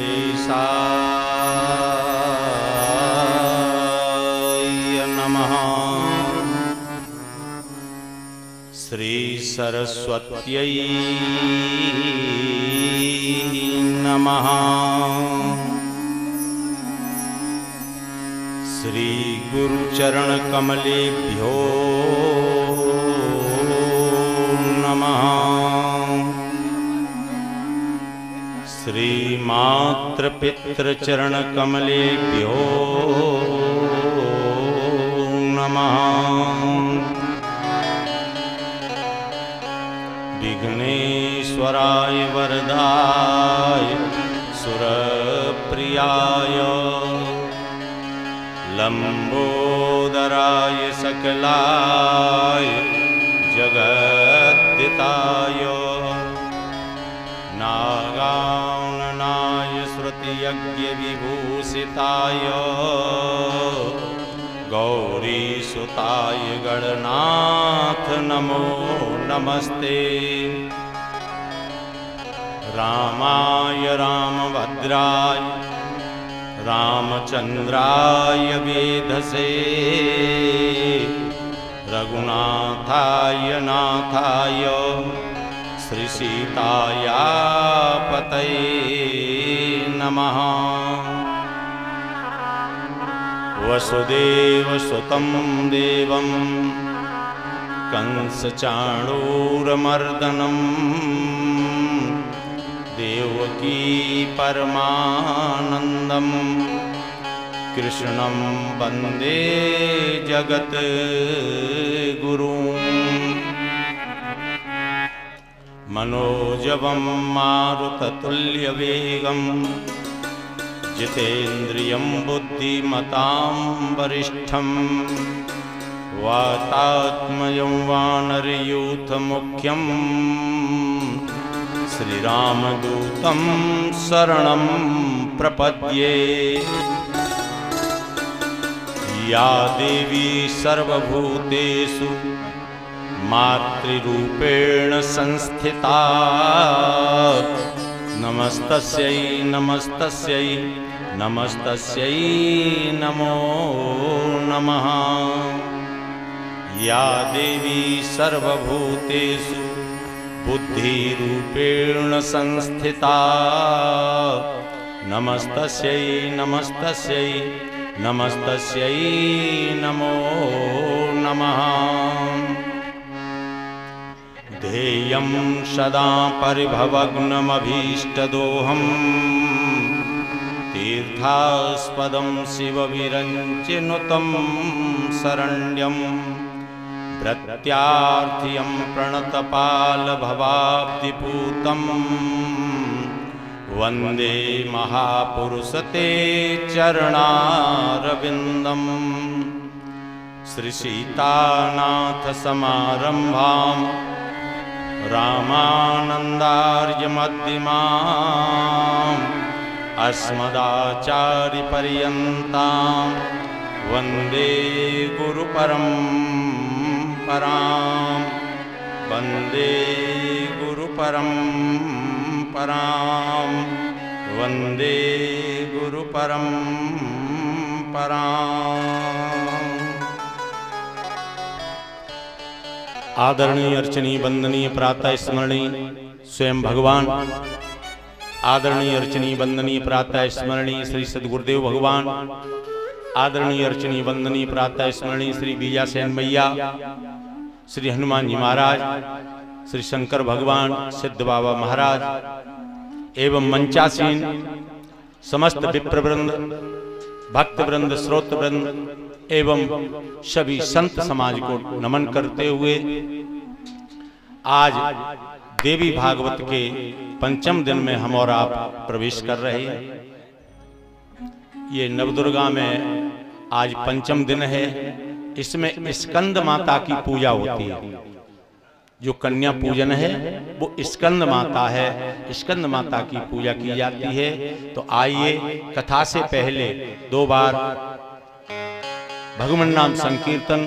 गणेशाय नमः। श्री सरस्वत्यै नमः। श्री गुरुचरण कमलेभ्यो नमः। श्री मातृपितृचरण कमलेभ्यो नमः। विघ्नेश्वराय वरदाय सुरप्रियाय लंबोदराय सकलाय जगद्दिताय नागाननाय श्रुतियज्ञ विभूषिताय गौरीसुताय गणनाथ नमो नमस्ते। रामाय रामभद्राय रामचंद्राय वेधसे रघुनाथाय नाथाय श्री सीताया पतये नमः। वसुदेव सुतं देवं कंसचाणूरमर्दनं देवकी परमानंदं कृष्णं वंदे जगद्गुरुं। मनोजवं मारुततुल्यवेगं जितेन्द्रियं बुद्धिमतां वरिष्ठं वातात्मयं वानरयूथमुख्यं श्रीरामदूतं शरणं प्रपद्ये। या देवी सर्वभूतेषु मातृरूपेण संस्थिता नमस्तस्यै नमस्तस्यै नमस्तस्यै नमो नमः। या देवी सर्वभूतेषु बुद्धिरूपेण संस्थिता नमस्तस्यै नमस्तस्यै नमस्तस्यै नमो नमः। ध्येयं सदा परिभवग्नमभीष्टदोहम् तीर्थास्पदं शिवविरञ्चिनुतं शरण्यं प्रत्यार्थियं प्रणतपालभवाब्धिपूतं वन्दे महापुरुषते चरणारविन्दं। श्रीसीतानाथसमारम्भां रामानन्दार्यमध्यमाम् अस्मदाचार्यपर्यन्तां वन्दे गुरुपरम्परां वन्दे गुरुपरम्परां वन्दे गुरुपरम्पराम्। आदरणीय अर्चनीय वंदनीय प्रातः स्मरणीय स्वयं भगवान, आदरणीय अर्चनीय वंदनीय प्रातः स्मरणीय श्री सद्गुरुदेव भगवान, आदरणीय अर्चनीय वंदनीय प्रातः स्मरणीय श्री बीजासेन मैया, श्री हनुमान जी महाराज, श्री शंकर भगवान, सिद्ध बाबा महाराज एवं मंचासीन समस्त विप्रवृंद, भक्तवृंद, श्रोतवृंद एवं सभी संत समाज को नमन करते हुए आज देवी भागवत के पंचम दिन में हम और आप प्रवेश कर रहे हैं। ये नवदुर्गा में आज पंचम दिन है। इसमें स्कंद माता की पूजा होती है। जो कन्या पूजन है वो स्कंद माता है, स्कंद माता की पूजा की जाती है। तो आइए कथा से पहले दो बार भगवान नाम संकीर्तन,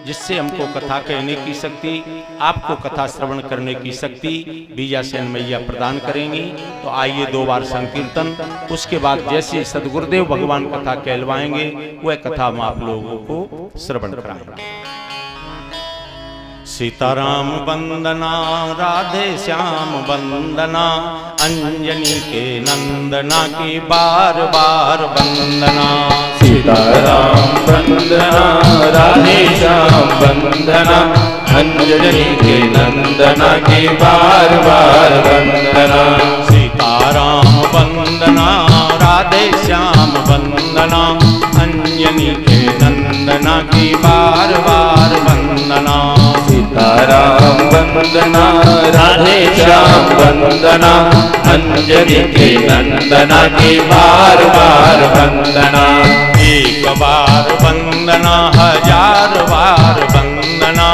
जिससे हमको कथा कहने की शक्ति, आपको कथा श्रवण करने की शक्ति बीजासेन मैया प्रदान करेंगी। तो आइए 2 बार संकीर्तन, उसके बाद जैसे सदगुरुदेव भगवान कथा कहलवाएंगे वह कथा हम आप लोगों को श्रवण कराएंगे। सीताराम वंदना, राधे श्याम वंदना, अंजनी के नंदना की बार बार वंदना। सीताराम वंदना, राधे श्याम वंदना, अंजनी के नंदना की बार बार वंदना। सीताराम वंदना, राधे श्याम वंदना, अंजनी के नंदना की बार बार वंदना। सीताराम वंदना, राधे श्याम वंदना, अंजनी के नंदना की बार बार वंदना। एक बार वंदना, 1000 बार वंदना,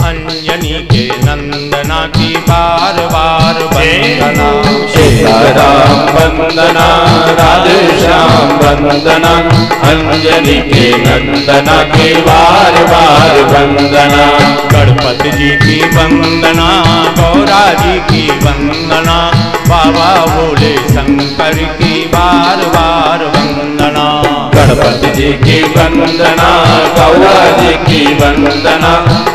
अंजनी के नंदना की बार बार वंदना। सीताराम वंदना, राधे श्याम वंदना, अंजनी के नंदना की बार बार वंदना। गणपति जी की वंदना, गौरा जी की वंदना, बाबा भोले शंकर की बार बार वंदना। गणपति जी की वंदना, गौरा जी की वंदना,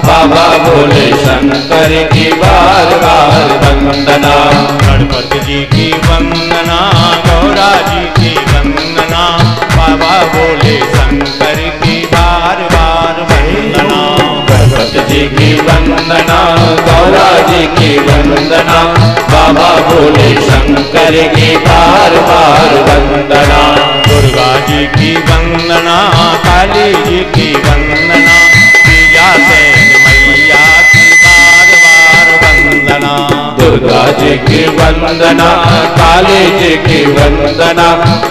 बाबा भोले शंकर की बार बार वंदना। गणपति जी की वंदना, गौरा जी की वंदना, बाबा भोले शंकर की बार बार वंदना। गणपति जी की वंदना, गौरा जी की वंदना, बाबा भोले शंकर की बार बार वंदना। दुर्गा जी की वंदना, काली जी की वंदना, बीजासेन मैया की बार बार वंदना। दुर्गा जी की वंदना, काली जी की वंदना,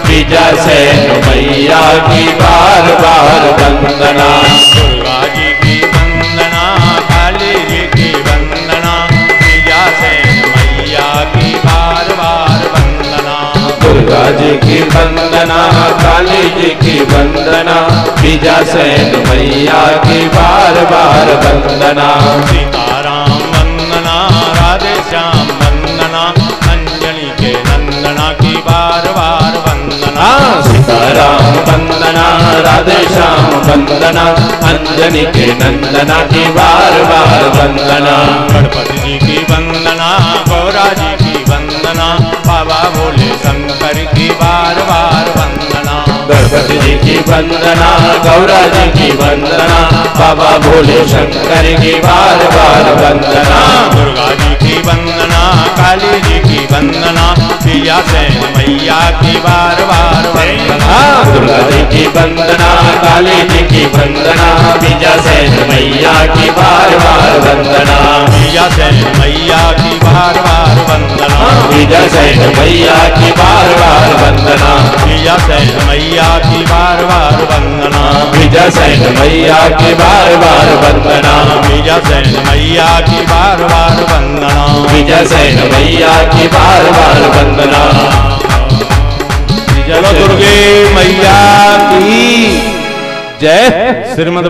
बीजासेन मैया की बार बार वंदना। दुर्गा जी की वंदना, काली जी की वंदना, बीजासेन मैया की बार बार वंदना। दुर्गा जी की वंदना, काली जी की वंदना, बीजासेन मैया की बार बार वंदना। सीताराम वंदना, राधे श्याम वंदना, अंजनी के नंदना की बार बार वंदना। सीताराम वंदना, राधे श्याम वंदना, अंजनी के नंदना की बार बार वंदना। गणपति जी की वंदना, गौरा जी की वंदना, बाबा भोले शंकर की बार बार वंदना। गणपति जी की वंदना, गौरा जी की वंदना, बाबा भोले शंकर की बार बार वंदना। दुर्गा जी की वंदना, काली जी की वंदना, बीजासेन मैया की बार बार वंदना। दुर्गा जी की वंदना, काली जी की वंदना, बीजासेन मैया की बार बार वंदना। बीजासेन मैया की बार बार वंदना। बीजासेन मैया की बार बार वंदना। बीजासेन मैया की बार बार वंदना। बीजासेन मैया की बार बार वंदना। बीजासेन मैया की बार बार वंदना। बीजासेन मैया की बार बार वंदना। चलो दुर्गे मैया की जय। श्रीमद्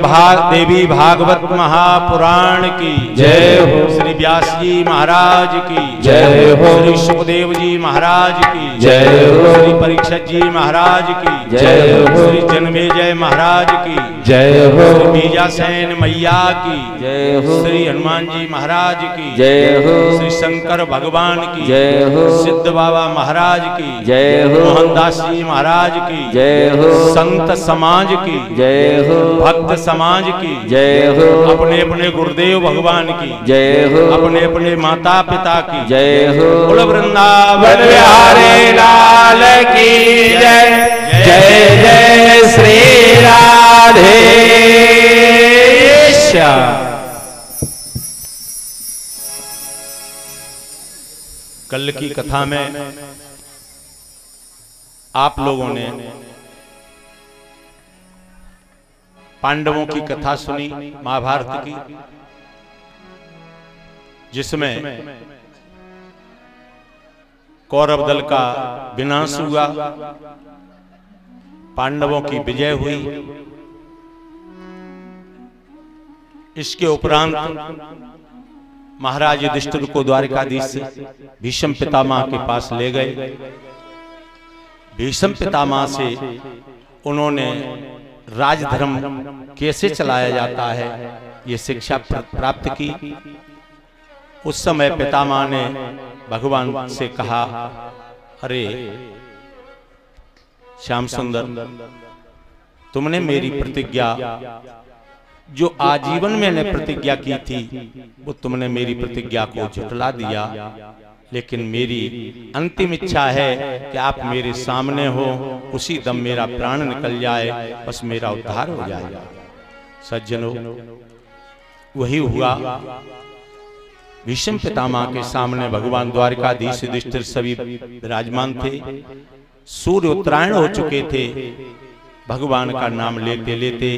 देवी भागवत महापुराण की जय हो। श्री व्यास जी महाराज की जय हो। श्री सुखदेव जी महाराज की जय हो। श्री परीक्षित जी महाराज की जय हो। श्री जन्मेजय महाराज की जय हो। श्री बीजासेन मैया की जय हो। श्री हनुमान जी महाराज की जय हो। श्री शंकर भगवान की जय हो। सिद्ध बाबा महाराज की जय हो। मोहनदास जी महाराज की जय हो। संत समाज की जय हो। भक्त समाज की जय हो। अपने अपने गुरुदेव भगवान की जय हो। अपने अपने माता पिता की जय हो। बोलो वृंदावन बिहारी लाल की जय। जय जय श्री राधे श्याम। कल की कथा में आप लोगों ने पांडवों की कथा सुनी महाभारत की, जिसमें कौरव दल का विनाश हुआ, पांडवों की विजय हुई। इसके उपरांत महाराज युधिष्ठिर को द्वारिकाधीश से भीष्म पितामह के पास ले गए। भीष्म पितामह से उन्होंने राजधर्म कैसे चलाया जाता है ये शिक्षा प्राप्त की। उस समय पितामह ने भगवान से कहा, अरे श्याम सुंदर, तुमने मेरी प्रतिज्ञा जो आजीवन मैंने प्रतिज्ञा की थी वो तुमने मेरी प्रतिज्ञा को झुठला दिया, लेकिन मेरी अंतिम इच्छा है कि आप मेरे सामने हो, उसी दम मेरा प्राण निकल जाए, बस मेरा उद्धार हो जाएगा। सज्जनों, वही हुआ। भीष्म पितामह के सामने भगवान द्वारिकाधीश युधिष्ठिर सभी विराजमान थे। सूर्य उत्तरायण हो चुके थे। भगवान का नाम लेते लेते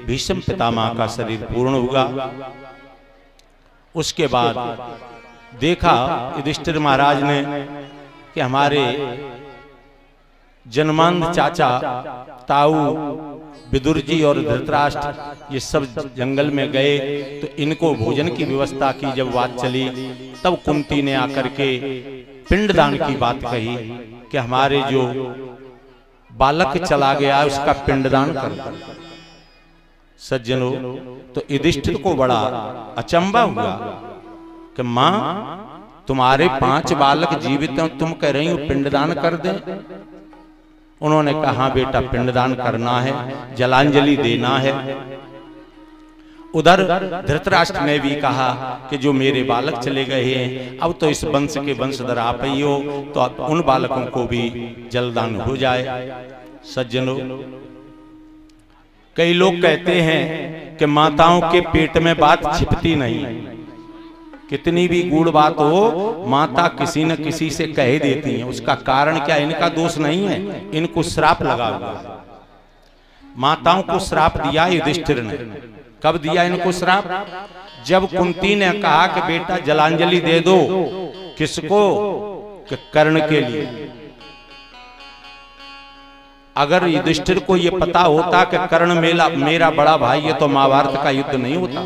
भीष्म पितामह का शरीर पूर्ण हुआ। उसके बाद देखा युधिष्ठिर महाराज ने कि हमारे जन्मांध चाचा ताऊ विदुर जी और धृतराष्ट्र ये सब जंगल में गए, तो इनको भोजन की व्यवस्था की जब बात चली, तब कुंती ने आकर के पिंडदान की बात कही कि हमारे जो बालक चला गया उसका पिंडदान कर। सज्जनों, तो युधिष्ठिर को बड़ा अचंभा हुआ कि मां, तुम्हारे 5 बालक जीवित हैं, तुम कह रही हो पिंडदान कर दें। उन्होंने कहा, हाँ बेटा, पिंडदान करना है, जलांजलि देना है। उधर धृतराष्ट्र ने भी कहा कि जो मेरे बालक चले गए हैं, अब तो इस वंश के वंशधर आप ही हो, तो अब उन बालकों को भी जलदान हो जाए। सज्जनों, कई लोग कहते हैं कि माताओं के पेट में बात छिपती नहीं। कितनी भी गूढ़ बात हो, माता किसी न किसी से कह देती हैं। उसका कारण क्या? इनका दोष नहीं है, इनको श्राप लगा हुआ है। माताओं को श्राप दिया युधिष्ठिर ने। कब दिया इनको श्राप? जब कुंती ने कहा कि बेटा जलांजलि दे दो। किसको? कि कर्ण के लिए। अगर युधिष्ठिर को यह पता होता कि कर्ण मेरा बड़ा भाई है, तो महाभारत का युद्ध नहीं होता।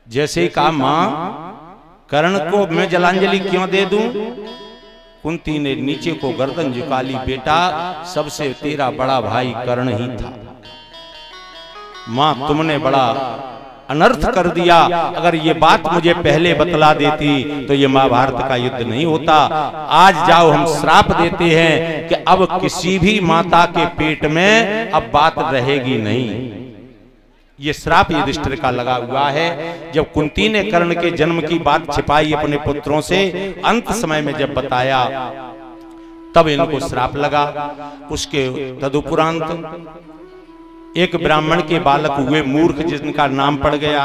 जैसे ही कहा, मां कर्ण को मैं जलांजलि क्यों दे दूं? कुंती ने नीचे को गर्दन झुका ली। बेटा, सबसे तेरा बड़ा भाई कर्ण ही था। मां, तुमने बड़ा अनर्थ कर दिया। अगर ये बात मुझे पहले बतला देती तो ये महाभारत का युद्ध नहीं होता। आज जाओ, हम श्राप देते हैं कि अब किसी भी माता के पेट में अब बात रहेगी नहीं। ये श्राप युधिष्ठिर का लगा हुआ है। जब कुंती ने कर्ण के जन्म की बात छिपाई अपने पुत्रों से, अंत समय में जब बताया, तब इनको श्राप लगा। उसके तदुपरांत एक ब्राह्मण के बालक हुए मूर्ख, जिनका नाम पड़ गया।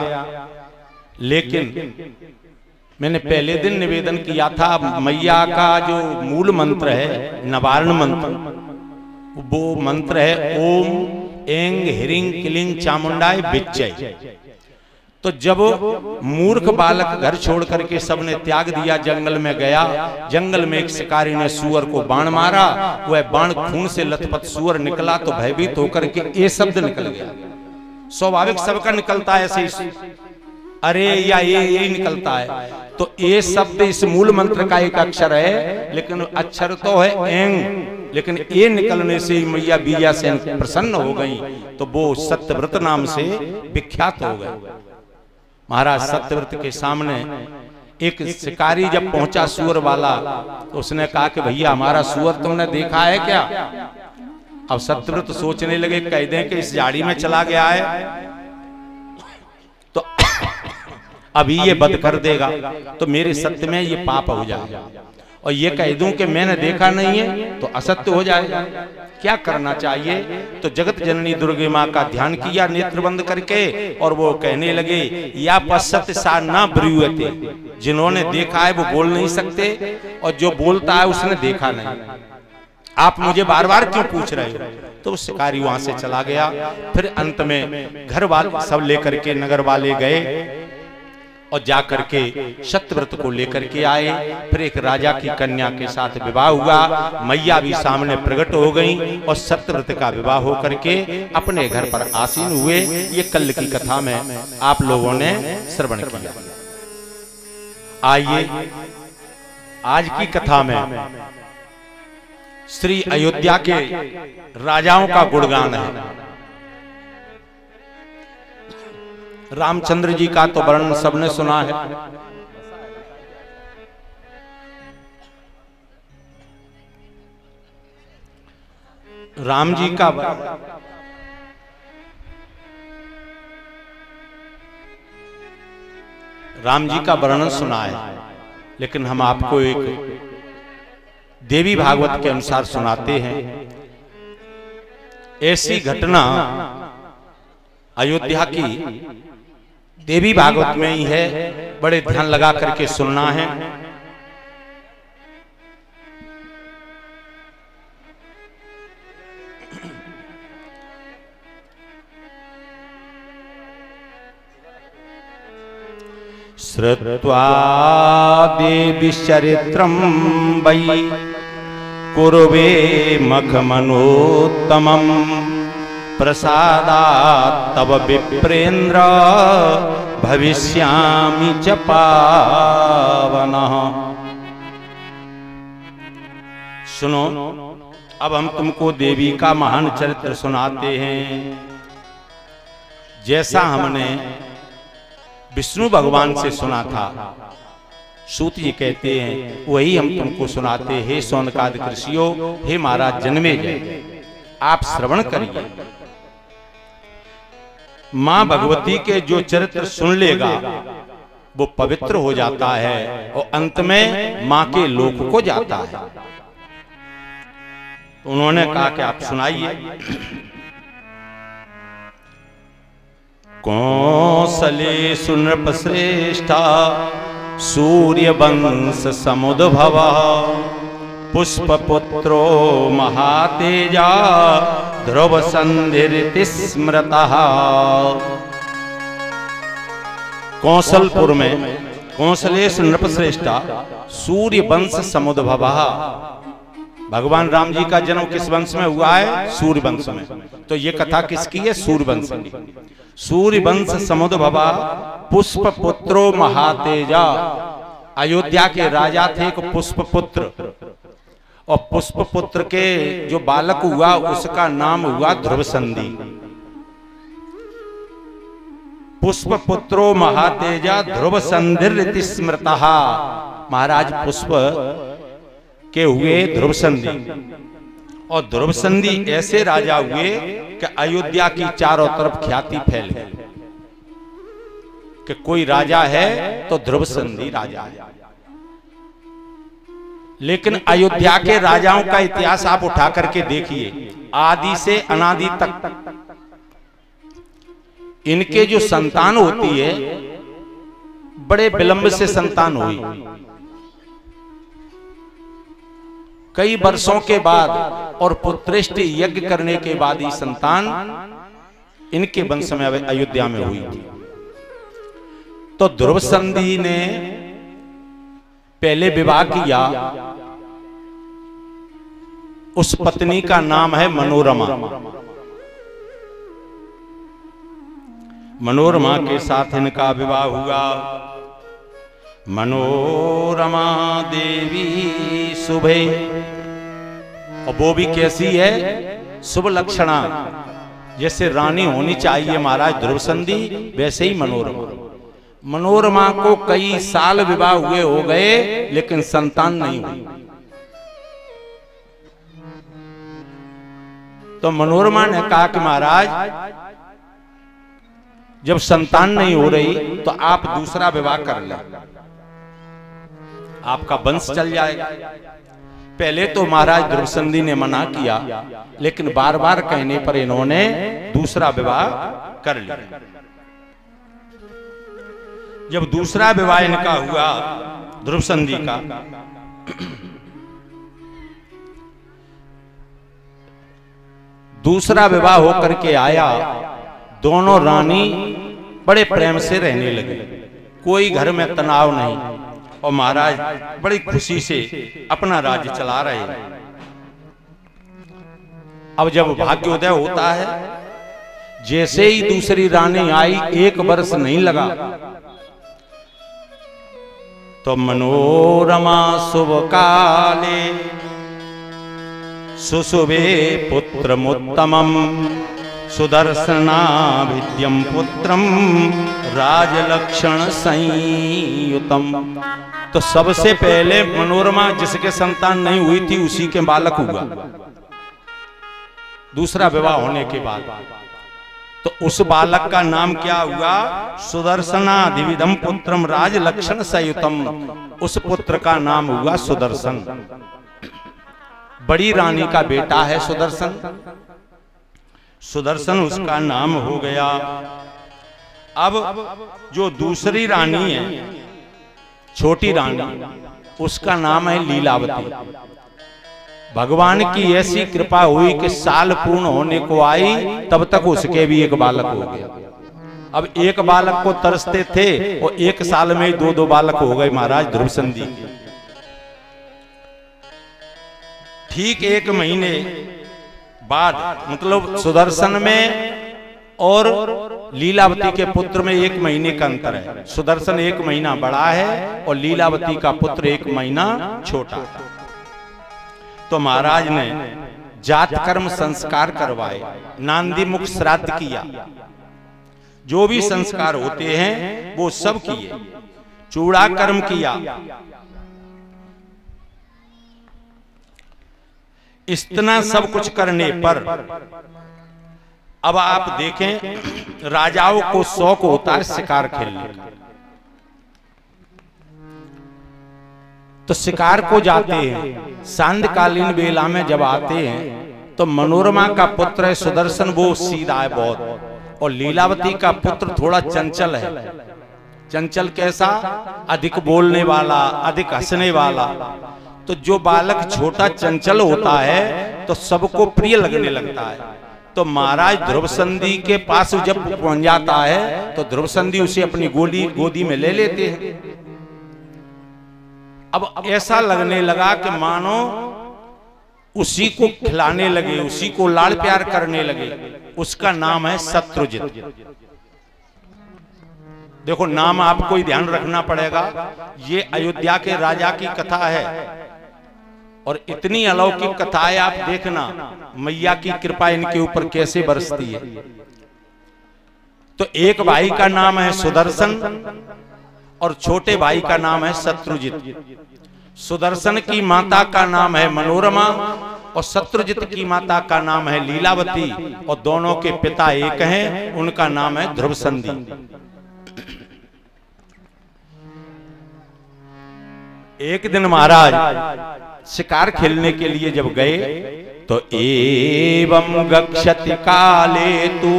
लेकिन मैंने पहले दिन निवेदन किया था, मैया का जो मूल मंत्र है, नवारण मंत्र, वो मंत्र है ओम एंग ह्रीं क्लीं चामुंडाय विच्चय। तो जब मूर्ख बालक घर छोड़ करके सबने त्याग दिया, जंगल में गया। जंगल में एक शिकारी ने सुअर को बाण मारा। वह बाण खून से लथपथ सुअर निकला तो भयभीत होकर के ये शब्द निकल गया। स्वाभाविक सबका निकलता है ऐसे, अरे या ये निकलता है। तो ये शब्द इस मूल मंत्र का एक अक्षर है, लेकिन अक्षर तो है एंग, लेकिन ये निकलने से मैया बीजा से प्रसन्न हो गई, तो वो सत्यव्रत नाम से विख्यात हो गए। महाराज सत्यव्रत के सामने एक शिकारी जब पहुंचा सुअर वाला, तो उसने कहा कि भैया हमारा सुअर तुमने देखा है क्या? अब सत्यव्रत सोचने लगे, कह दें कि इस झाड़ी में चला गया है तो अभी ये बद कर देगा, तो मेरे सत्य में ये पाप हो जाएगा। और ये कह दूं कि मैंने देखा नहीं है तो असत्य हो जाएगा। क्या करना चाहिए? तो जगत जननी दुर्गे माँ का ध्यान किया नेत्र बंद करके, और वो कहने लगे, या पश्यत सा न ब्रूयते। जिन्होंने देखा है वो बोल नहीं सकते, और जो बोलता है उसने देखा नहीं। आप मुझे बार बार क्यों पूछ रहे हो? तो शिकारी वहां से चला गया। फिर अंत में घर वाले सब लेकर के नगर वाले गए, और जाकर के सत्यव्रत को लेकर के आए। फिर एक राजा की कन्या के साथ विवाह हुआ, मैया भी सामने प्रकट हो गई और सत्यव्रत का विवाह होकर के अपने घर पर आसीन हुए। ये कल की कथा में आप लोगों ने श्रवण किया। आइए आज की कथा में श्री अयोध्या के राजाओं का गुणगान है। रामचंद्र जी का तो वर्णन सबने सुना है। राम जी का वर्णन सुना है, लेकिन हम आपको एक देवी भागवत के अनुसार सुनाते हैं। ऐसी घटना अयोध्या की देवी भागवत में ही है, बड़े ध्यान लगा करके सुनना है। श्रुत्वा देवी चरित्रं वै कुर्वे मखमनोत्तमं प्रसादात् तव विप्रेन्द्र भविष्यामि च पावनः। सुनो, अब हम तुमको देवी का महान चरित्र सुनाते हैं। जैसा हमने विष्णु भगवान से सुना था, सूत जी कहते हैं, वही हम तुमको सुनाते हैं। हे शौनकादि ऋषियों, हे महाराज जन्मेजय, आप श्रवण करिए। मां भगवती के जो चरित्र सुन लेगा वो पवित्र हो जाता है और अंत में मां के लोक को जाता है। उन्होंने कहा कि आप सुनाइए। कौसलेषु नृपश्रेष्ठा सूर्य वंश समुद्भवा पुष्पपुत्रो महातेजा ध्रुव संधिरिति स्मृतः। कौशलपुर में कौशलेषु नृपश्रेष्ठा सूर्य वंश समुद्भवा। भगवान राम जी का जन्म किस वंश में हुआ है? सूर्य वंश में। तो ये कथा किसकी है? सूर्य वंश की। सूर्य वंश समुद्भवा पुष्पपुत्रो महातेजा। अयोध्या के राजा थे एक पुष्पपुत्र, और पुष्पपुत्र के जो बालक हुआ उसका नाम हुआ ध्रुवसंधि। पुष्पपुत्रो महातेजा ध्रुवसंधिरिति स्मृतः। महाराज पुष्प के हुए ध्रुवसंधि, और ध्रुवसंधि ऐसे राजा हुए कि अयोध्या की चारों तरफ ख्याति फैल गई कि कोई राजा है तो ध्रुवसंधि राजा है। लेकिन अयोध्या के राजाओं का इतिहास आप उठा करके देखिए, आदि से अनादि तक इनके जो संतान होती है बड़े विलंब से संतान हुई। कई वर्षों के बाद और पुत्रेष्टि यज्ञ करने के बाद ही संतान इनके वंश में अयोध्या में हुई थी। तो ध्रुवसंधि ने पहले विवाह किया, उस पत्नी का नाम है मनोरमा। मनोरमा के साथ इनका विवाह हुआ। मनोरमा देवी शुभे, और वो भी कैसी है? शुभ लक्षणा। जैसे रानी होनी चाहिए महाराज ध्रुवसंधि, वैसे ही मनोरमा। मनोरमा को कई साल विवाह हुए हो गए लेकिन संतान नहीं हुई। तो मनोरमा ने कहा कि महाराज जब संतान नहीं हो रही तो आप दूसरा विवाह कर लें, आपका वंश चल जाएगा। पहले तो महाराज ध्रुवसंधि ने मना किया, लेकिन बार बार कहने पर इन्होंने दूसरा विवाह कर लिया। जब दूसरा विवाह इनका हुआ ध्रुवसंधि का, दूसरा विवाह होकर के आया, दोनों रानी बड़े प्रेम से रहने लगे। कोई घर में तनाव नहीं, और महाराज बड़ी खुशी से अपना राज्य चला रहे हैं। अब जब भाग्योदय होता है, जैसे ही दूसरी रानी आई, 1 वर्ष नहीं लगा तो मनोरमा शुभ काले सुशुभे पुत्रमुत्तमम् सुदर्शनाभिद्यम पुत्रम राजलक्षण संयुतम। तो सबसे पहले मनोरमा जिसके संतान नहीं हुई थी उसी के बालक हुआ, दूसरा विवाह होने के बाद। तो उस बालक का नाम क्या हुआ? सुदर्शनाधिविधम पुत्रम राजलक्षण संयुतम। उस पुत्र का नाम हुआ सुदर्शन। बड़ी रानी का बेटा है सुदर्शन, सुदर्शन उसका नाम हो गया। अब जो दूसरी रानी है, छोटी रानी, उसका नाम है लीलावती। भगवान की ऐसी कृपा हुई कि साल पूर्ण होने को आई, तब तक उसके भी एक बालक हो गया। अब एक बालक को तरसते थे, और 1 साल में 2 बालक हो गए महाराज ध्रुवसंधि। ठीक 1 महीने बाद, मतलब सुदर्शन में और लीलावती के पुत्र में 1 महीने का अंतर है। सुदर्शन 1 महीना बड़ा है और लीलावती का पुत्र 1 महीना छोटा है। तो महाराज ने जात कर्म संस्कार करवाए, नांदी मुख श्राद्ध किया, जो भी संस्कार होते हैं वो सब किए, चूड़ा कर्म किया। इतना सब कुछ करने पर अब आप देखें, राजाओं को शौक होता है शिकार खेलने का, तो शिकार को जाते हैं। सांध्यकालीन बेला में जब आते हैं तो मनोरमा का पुत्र है सुदर्शन, वो सीधा है बहुत, और लीलावती का पुत्र थोड़ा चंचल है। चंचल कैसा? अधिक बोलने वाला, अधिक हंसने वाला। तो जो बालक छोटा चंचल होता है तो सबको प्रिय लगने लगता है। तो महाराज ध्रुवसंधि के पास जब पहुंच जाता है तो ध्रुवसंधि उसे अपनी गोदी में ले लेते हैं। अब ऐसा लगने लगा कि मानो उसी को खिलाने लगे, उसी को लाड़ प्यार करने लगे। उसका नाम है शत्रुजित। देखो नाम आपको ही ध्यान रखना पड़ेगा। ये अयोध्या के राजा की कथा है और इतनी अलौकिक कथा है, आप देखना मैया की कृपा इनके ऊपर कैसे बरसती है। तो एक भाई का नाम है सुदर्शन और छोटे भाई का नाम है शत्रुजित। सुदर्शन की माता का नाम है मनोरमा और शत्रुजित की माता का नाम है लीलावती, और दोनों के पिता एक हैं, उनका नाम है ध्रुवसंधि। एक दिन महाराज शिकार खेलने के लिए जब गए तो एवं गक्षति काले तू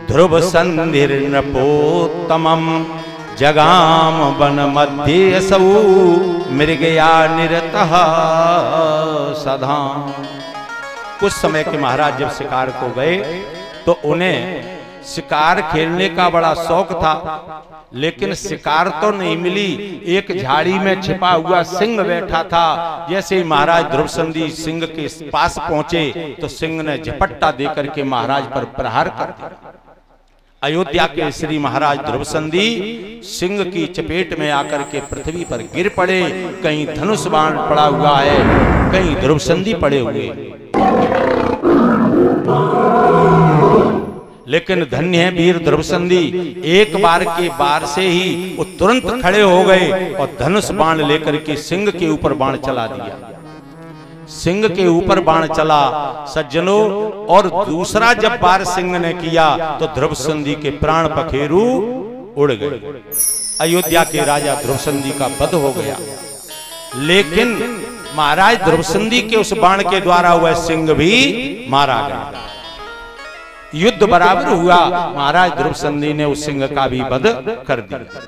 ध्रुव संधिर नृपोत्तमम् जगाम वन मध्य सौ मृगया निरतः सधा। कुछ समय के महाराज जब शिकार को गए तो उन्हें शिकार खेलने का बड़ा शौक था, लेकिन शिकार तो नहीं मिली। एक झाड़ी में छिपा हुआ सिंह बैठा था। जैसे ही महाराज ध्रुवसंधि सिंह के पास पहुंचे तो सिंह ने झपट्टा देकर के महाराज पर प्रहार कर दिया। अयोध्या के श्री महाराज ध्रुवसंधि सिंह की चपेट में आकर के पृथ्वी पर गिर पड़े। कहीं धनुष बाण पड़ा हुआ है, कहीं ध्रुवसंधि पड़े हुए। लेकिन धन्य है वीर ध्रुवसंधि, एक बार के बार से ही वो तुरंत खड़े हो गए और धनुष बाण लेकर के सिंह के ऊपर बाण चला दिया। सिंह के ऊपर बाण चला सज्जनों, और दूसरा जब बार सिंह ने किया तो ध्रुवसंधि के प्राण पखेरु उड़ गए। अयोध्या के राजा ध्रुवसंधि का वध हो गया। लेकिन महाराज ध्रुवसंधि के उस बाण के द्वारा हुआ सिंह भी मारा गया। युद्ध बराबर हुआ। महाराज ध्रुवसंधि ने उस सिंह का भी वध कर दिया।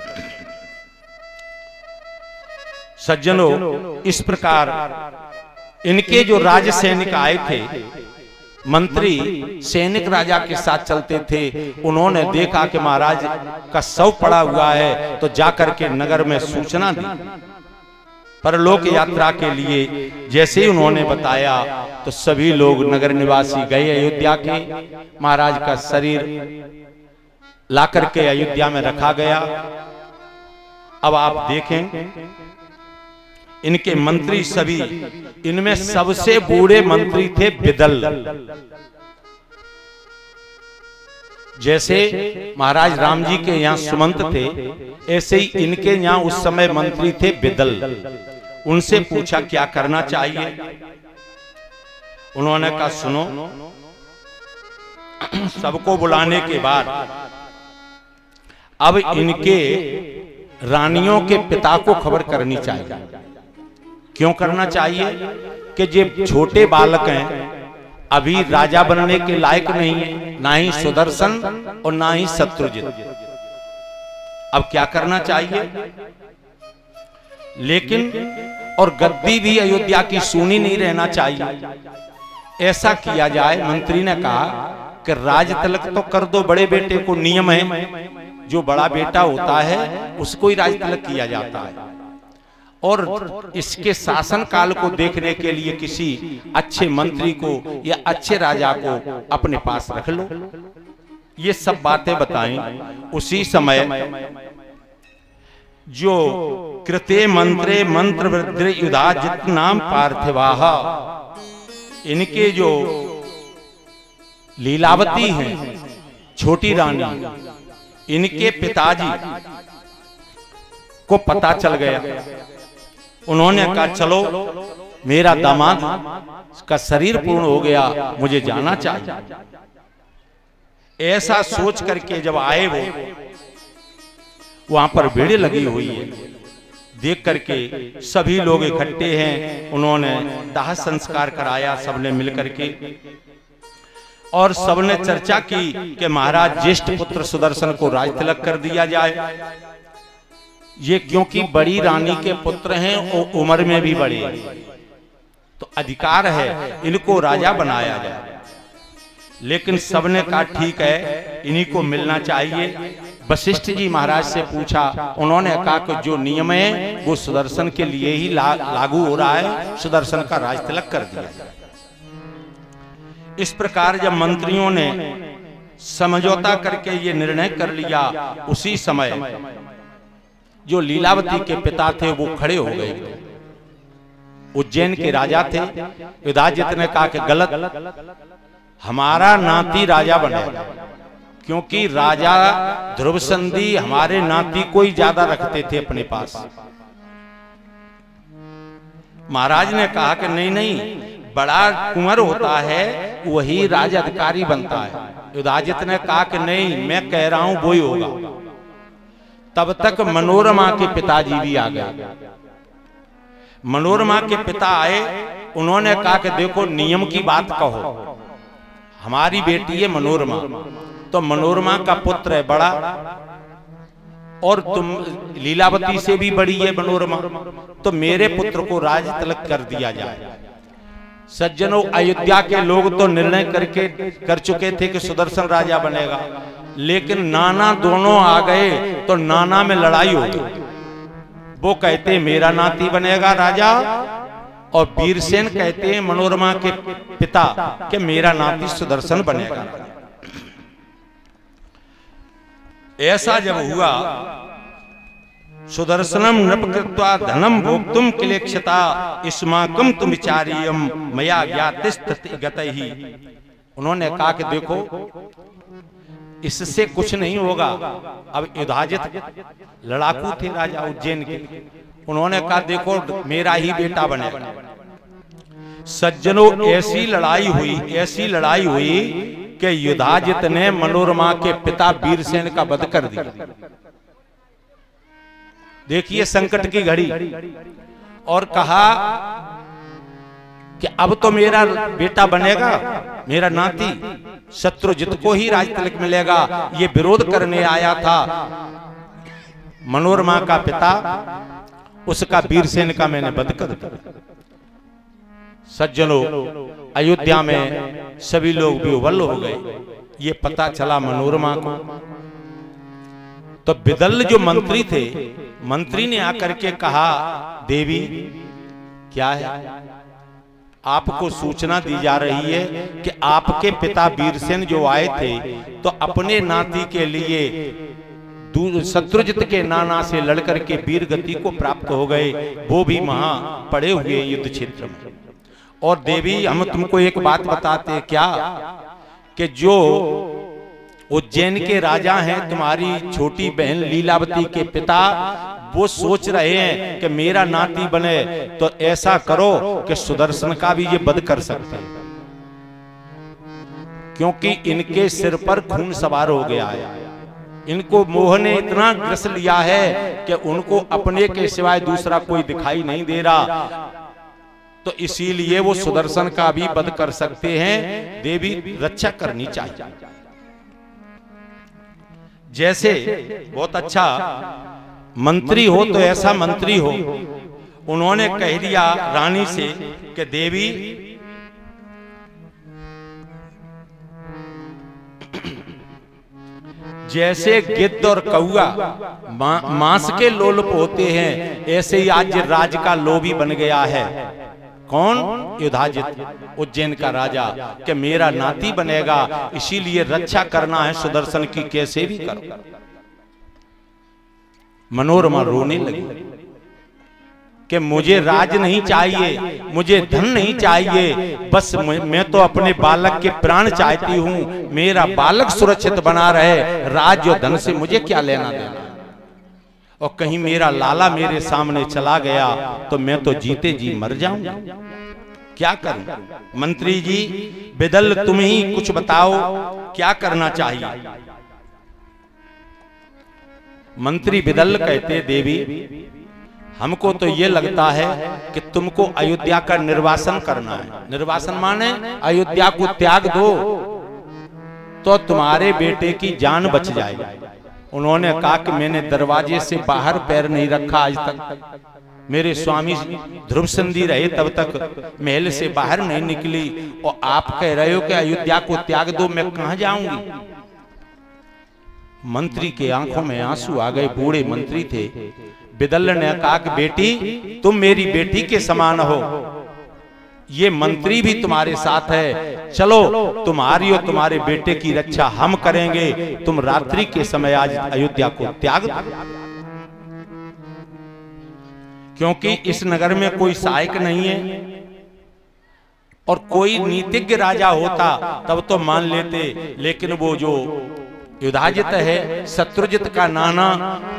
सज्जनों, इस प्रकार इनके जो राज सैनिक आए थे मंत्री सैनिक राजा के साथ चलते थे, उन्होंने देखा कि महाराज का शव पड़ा हुआ है तो जाकर के नगर में सूचना दी। परलोक यात्रा के लिए जैसे ही उन्होंने बताया तो सभी लोग नगर निवासी गए अयोध्या के। महाराज का शरीर लाकर के अयोध्या में रखा गया। अब आप देखें इनके मंत्री सभी, इनमें सबसे बूढ़े मंत्री थे बिदल। जैसे महाराज राम जी के यहाँ सुमंत थे, ऐसे ही इनके यहाँ उस समय मंत्री थे बिदल। उनसे पूछा क्या करना चाहिए। उन्होंने कहा सुनो, सबको बुलाने के बाद अब इनके रानियों के पिता को खबर करनी चाहिए। क्यों करना चाहिए कि ये छोटे बालक हैं, अभी राजा बनने के लायक नहीं है, ना ही सुदर्शन और ना ही शत्रुजित। अब क्या करना चाहिए। लेकिन और गद्दी भी अयोध्या की सूनी नहीं रहना चाहिए। ऐसा किया जाए, मंत्री ने कहा कि राज तिलक तो कर दो, बड़े बेटे को नियम है, जो बड़ा बेटा होता है उसको ही राज तिलक किया जाता है। और इसके शासन काल को देखने के लिए किसी अच्छे मंत्री को या अच्छे राजा को अपने पास रख लो। ये सब बातें बताएं। उसी समय जो कृते मंत्रे मंत्र वृद्धि युधाजित नाम पार्थिवाह, इनके जो लीलावती हैं छोटी रानी, इनके पिताजी को पता चल गया। उन्होंने कहा चलो मेरा दामाद का शरीर पूर्ण हो गया, मुझे जाना चाहिए। ऐसा सोच करके जब आए वो, वहां पर भीड़ लगी हुई है। देख करके सभी लोग इकट्ठे हैं। उन्होंने दाह संस्कार कराया सबने मिलकर के, और सबने चर्चा की कि महाराज ज्येष्ठ पुत्र सुदर्शन को राज तिलक कर दिया जाए। ये क्योंकि बड़ी रानी के पुत्र हैं और उम्र में भी बड़े हैं, तो अधिकार है इनको राजा बनाया जाए। लेकिन सबने कहा ठीक है, इन्हीं को मिलना चाहिए। वशिष्ठ जी महाराज से पूछा, उन्होंने कहा कि जो नियम है वो सुदर्शन के लिए ही लागू हो रहा है, सुदर्शन का राज तिलक कर दिया जाए। इस प्रकार जब मंत्रियों ने समझौता करके ये निर्णय कर लिया, उसी समय जो लीलावती के पिता थे वो खड़े हो गए। उज्जैन के राजा थे। युधाजित ने कहा कि गलत, हमारा नाती राजा बनेगा, क्योंकि राजा ध्रुव संधि हमारे नाती को ही ज्यादा रखते थे अपने पास। महाराज ने कहा कि नहीं नहीं, बड़ा कुंवर होता है वही राज अधिकारी बनता है। युधाजित ने कहा कि नहीं, मैं कह रहा हूं वो ही होगा। तब तक मनोरमा के पिताजी भी आ गए। मनोरमा के पिता आए, उन्होंने कहा कि देखो नियम की बात कहो, हमारी बेटी है मनोरमा, तो मनोरमा का पुत्र है बड़ा, और तुम लीलावती से भी बड़ी है मनोरमा, तो मेरे पुत्र को राज तिलक कर दिया जाए। सज्जनों, अयोध्या के लोग तो निर्णय कर चुके थे कि सुदर्शन राजा बनेगा, लेकिन नाना दोनों आ गए तो नाना में लड़ाई हो गई। वो कहते मेरा नाती बनेगा राजा, और वीरसेन कहते हैं मनोरमा के पिता कि मेरा नाती सुदर्शन बनेगा। ऐसा जब हुआ, सुदर्शनम नृपकृत्वा धनम भोक्तुम किलेक्षता इस्माकम तुम विचारियम मया ज्ञातिस्तति गतहि। उन्होंने कहा कि देखो इससे कुछ नहीं होगा। अब युधाजित लड़ाकू थे राजा उज्जैन के, उन्होंने कहा देखो मेरा ही बेटा बनेगा। सज्जनों, ऐसी लड़ाई हुई कि युधाजित ने मनोरमा के पिता वीरसेन का वध कर दिया। देखिए संकट की घड़ी, और कहा कि अब तो मेरा बेटा बनेगा, मेरा नाती शत्रुजित को ही राज तिलक मिलेगा। ये विरोध करने आया था मनोरमा का पिता, उसका वीरसेन का मैंने वध कर दिया। सज्जनों, अयोध्या में सभी लोग विह्वल हो गए। ये पता चला मनोरमा को। तो बिदल जो मंत्री थे, मंत्री ने आकर के कहा, देवी क्या है, आपको सूचना दी जा रही है कि आपके पिता वीरसेन जो आए थे तो अपने नाती के लिए शत्रुजित के नाना से लड़कर के वीर गति को प्राप्त हो गए, वो भी वहां पड़े हुए युद्ध क्षेत्र में। और देवी हम तुमको एक बात बताते क्या, कि जो उज्जैन के राजा हैं, तुम्हारी छोटी बहन लीलावती के पिता, वो सोच रहे हैं कि मेरा नाती बने, तो ऐसा करो कि सुदर्शन का भी ये वध कर सकते हैं, क्योंकि इनके सिर पर खून सवार हो गया है। इनको मोह ने इतना ग्रस लिया है कि उनको अपने के सिवाय दूसरा कोई दिखाई नहीं दे रहा, तो इसीलिए वो सुदर्शन का भी वध कर सकते हैं। देवी रक्षा करनी चाहिए। जैसे बहुत अच्छा मंत्री हो तो ऐसा मंत्री हो, उन्होंने कह दिया रानी से कि देवी जैसे गिद्ध और कौआ मांस के लोलुप होते हैं, ऐसे ही आज राज का लोभी बन गया है। कौन? युधाजित, उज्जैन का राजा, कि मेरा नाती बनेगा, इसीलिए रक्षा करना है सुदर्शन की, कैसे भी करो। मनोरमा रोने लगी कि मुझे राज नहीं चाहिए, मुझे धन नहीं चाहिए, बस मैं तो अपने बालक के प्राण चाहती हूँ, मेरा बालक सुरक्षित बना रहे, राज और धन से मुझे क्या लेना देना। और कहीं मेरा लाला मेरे सामने चला गया तो मैं तो जीते जी मर जाऊंगा, क्या करूं? मंत्री जी बिदल तुम ही कुछ बताओ, क्या करना चाहिए? मंत्री बिदल कहते, देवी हमको तो ये लगता है कि तुमको अयोध्या का निर्वासन करना है। निर्वासन माने अयोध्या को त्याग दो तो तुम्हारे बेटे की जान बच जाएगी। उन्होंने कहा कि मैंने दरवाजे से बाहर पैर नहीं रखा आज तक, मेरे स्वामी ध्रुव संधि रहे तब तक महल से बाहर नहीं निकली, और आप कह रहे हो कि अयोध्या को त्याग दो, मैं कहां जाऊंगी? मंत्री के आंखों में आंसू आ गए, बूढ़े मंत्री थे। बिदल ने कहा कि बेटी तुम मेरी बेटी के समान हो, ये मंत्री भी तुम्हारे साथ है, चलो तुम्हारी और तुम्हारे बेटे की रक्षा हम करेंगे, तुम रात्रि के समय आज अयोध्या को त्याग दो। क्योंकि इस नगर में कोई सहायक नहीं है, और कोई नीतिज्ञ राजा होता तब तो मान लेते, लेकिन वो जो युधाजित है, शत्रुजित का नाना,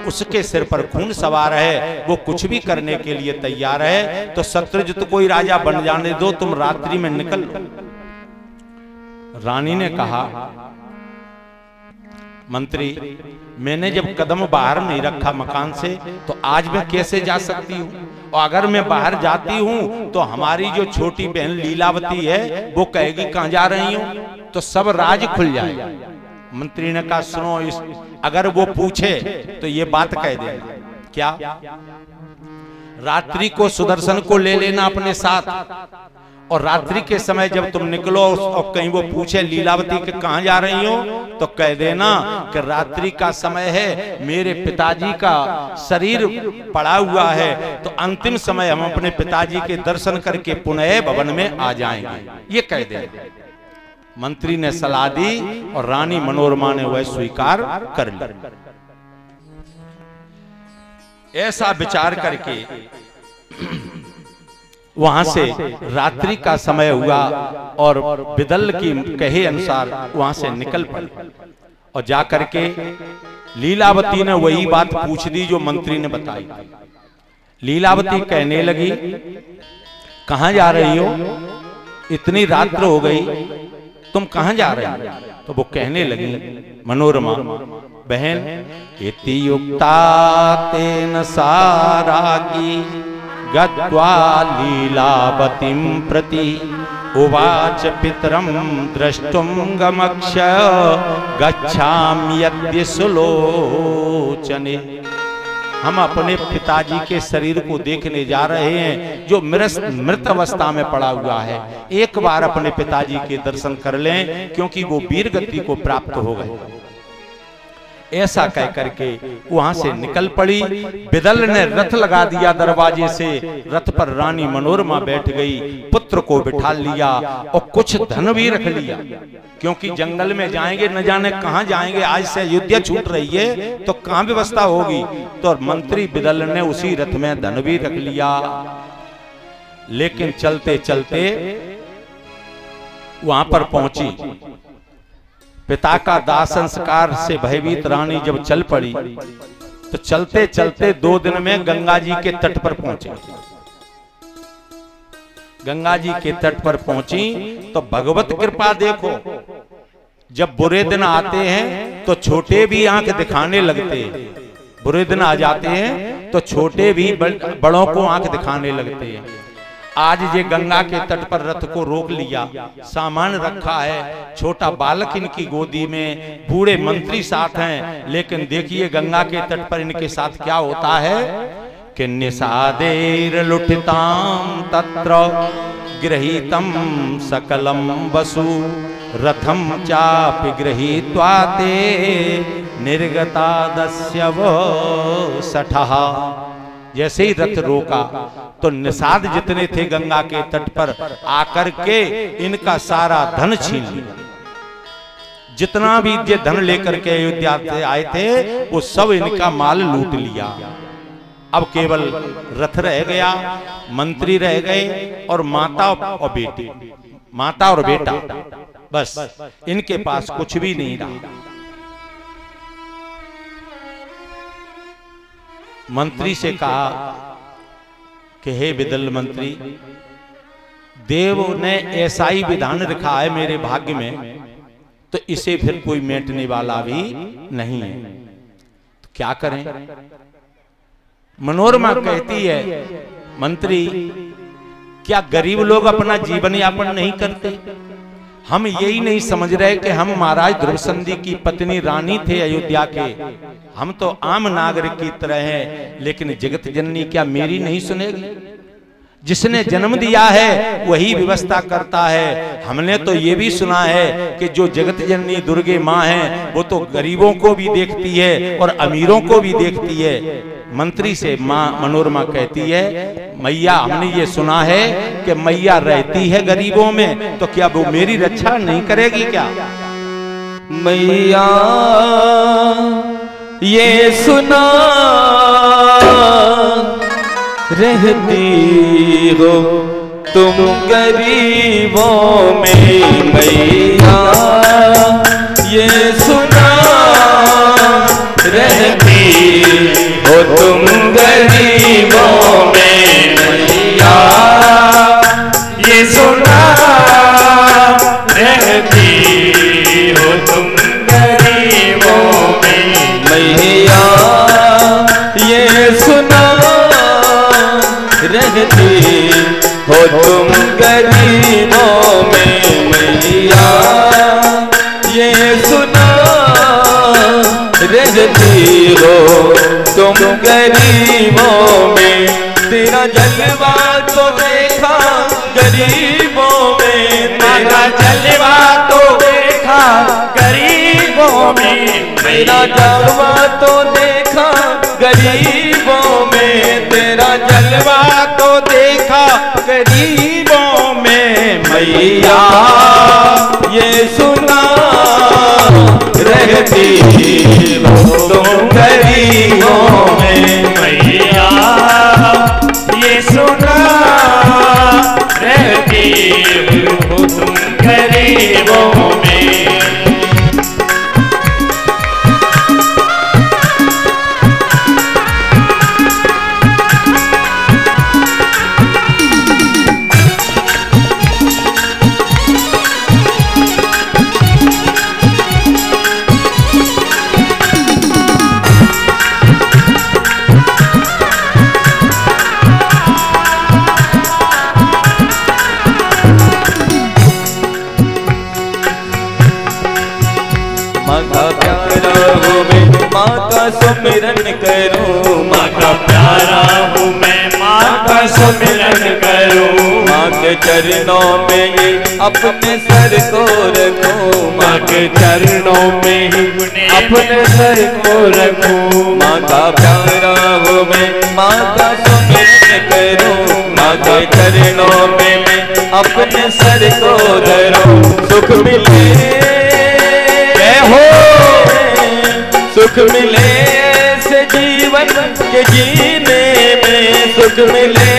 उसके सिर पर खून सवार है, वो कुछ भी करने के लिए तैयार है, तो शत्रुजित कोई राजा बन जाने दो, तुम रात्रि में निकल लो। रानी ने कहा, मंत्री मैंने जब कदम बाहर नहीं रखा मकान से, तो आज मैं कैसे जा सकती हूँ? और अगर मैं बाहर जाती हूँ तो हमारी जो छोटी बहन लीलावती है वो कहेगी कहां जा रही हूँ, तो सब राज खुल जाएगा। मंत्री ने कहा, सुनो, इस अगर वो पूछे तो ये बात कह देना, क्या? रात्रि को सुदर्शन को ले लेना अपने साथ, और रात्रि के समय जब तुम निकलो और कहीं वो पूछे लीलावती के कहां जा रही हो, तो कह देना कि रात्रि का समय है, मेरे पिताजी का शरीर पड़ा हुआ है, तो अंतिम समय हम अपने पिताजी के दर्शन करके पुनः भवन में आ जाएंगे, ये कह देना। मंत्री ने सलाह दी और रानी मनोरमा ने वह स्वीकार कर लिया। ऐसा विचार करके वहां से रात्रि का समय हुआ और बिदल की कहे अनुसार वहां से निकल पड़े, और जाकर के लीलावती ने वही बात पूछ दी जो मंत्री ने बताई। लीलावती कहने लगी, कहां जा रही हो? इतनी रात्र हो गई, तुम कहां जा रहे हो? तो वो कहने लगी, मनोरमा बहन, इति युक्ता तेन सारागी गत्वा लीलावतीं प्रति उवाच पितरं द्रष्टुं गमक्ष्य गच्छामि यद्य सुलोचने। हम अपने पिताजी के शरीर को देखने जा रहे हैं जो मृत अवस्था में पड़ा हुआ है। एक बार अपने पिताजी के दर्शन कर लें, क्योंकि वो वीर गति को प्राप्त हो गए। ऐसा कह करके वहां से निकल पड़ी। बिदल ने रथ लगा दिया दरवाजे से, रथ पर रानी मनोरमा बैठ गई, पुत्र को बिठा लिया और कुछ धन भी रख लिया, क्योंकि जंगल में जाएंगे न जाने कहां जाएंगे। आज से अयोध्या छूट रही है तो कहां व्यवस्था होगी। तो मंत्री बिदल ने उसी रथ में धन भी रख लिया। लेकिन चलते चलते वहां पर पहुंची। पिता का दाह संस्कार से भयभीत रानी जब चल पड़ी तो चलते चलते 2 दिन में गंगा जी के तट पर पहुंची। गंगा जी के तट पर पहुंची तो भगवत कृपा देखो, जब बुरे दिन आते हैं तो छोटे भी आंख दिखाने लगते हैं। बुरे दिन आ जाते हैं तो छोटे भी बड़ों को आंख दिखाने लगते हैं। आज ये गंगा के तट पर रथ को रोक लिया, सामान रखा है, छोटा बालक इनकी गोदी में, बूढ़े मंत्री साथ हैं। लेकिन देखिए गंगा के तट पर इनके साथ क्या होता है कि निषादेर लुठिताम तत्र गृहीतम सकलम वसु रथम चापि गृहीत्वा ते निर्गता दस्यव सठः। जैसे ही रथ रोका तो निषाद जितने थे गंगा के तट पर आकर के इनका सारा धन छीन लिया। जितना भी ये धन लेकर के अयोध्या से आए थे वो सब इनका माल लूट लिया। अब केवल रथ रह गया, मंत्री रह गए और माता और बेटी, माता और बेटा, बस इनके पास कुछ भी नहीं रहा। मंत्री से कहा कि हे बिदल मंत्री, देव ने ऐसा ही विधान रखा है मेरे भाग्य में, तो इसे फिर कोई मेटने वाला भी नहीं है, तो क्या करें। मनोरमा कहती है, मंत्री क्या गरीब लोग अपना जीवन यापन नहीं करते? हम यही नहीं समझ रहे कि हम महाराज ध्रुवसंधि की पत्नी रानी थे अयोध्या के, हम तो आम नागरिक की तरह हैं, लेकिन जगत जननी क्या मेरी नहीं सुनेगी? जिसने जन्म दिया है वही व्यवस्था करता है। हमने तो ये भी सुना है कि जो जगत जननी दुर्गे माँ है वो तो गरीबों को भी देखती है और अमीरों को भी देखती है। मंत्री से माँ मनोरमा कहती है, मैया हमने ये सुना है कि मैया रहती है गरीबों में, तो क्या वो मेरी रक्षा नहीं करेगी क्या? मैया ये सुना रहती हो तुम गरीबों में, मैया ये सुना रहती हो तुम गरीबों में, मैया ये सुना रहती हो तुम गरीबों में, मैया ये सुना रहती हो तुम गरीबों में, मैया ये सुना रहती हो तुम गरीबों में। तेरा जलवा तो देखा गरीबों में, तेरा जलवा तो देखा गरीबों में, तेरा जलवा तो देखा गरीबों में, तेरा जलवा तो देखा गरीबों में, मैया ये सुना रहती हो तुम गरीबों में, मैया ये सुना रहती हो तुम गरीबों में। माँ का सुमिरन करूं, माँ का प्यारा हूँ मैं, माँ का सुमिरन करूं। माँ के चरणों में ये अपने सर को रखूं, माँ के चरणों में ही अपने सर को रखूं। माँ का प्यारा हूँ मैं, माँ का सुमिरन करूं, माँ के चरणों में मैं अपने सर को धरूं। सुख मिले हो, सुख मिले से जीवन के जीने में, सुख मिले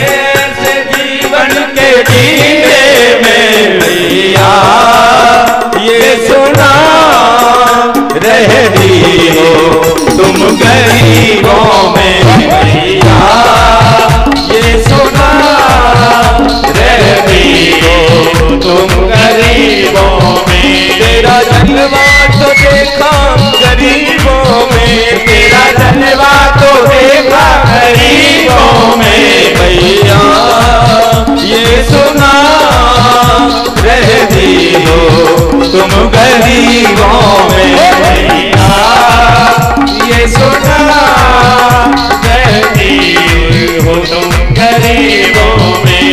से जीवन के जीने में। भैया ये सुना रहती हो तुम गरीबों में, भैया ये सुना रहती हो तुम गरीबों में। तेरा जलवा तो देखा गरीबों में, तेरा जलवा तो देखा गरीबों में। भैया ये सुना रहती हो तुम गरीबों में, भैया ये सुना रहती हो तुम गरीबों में।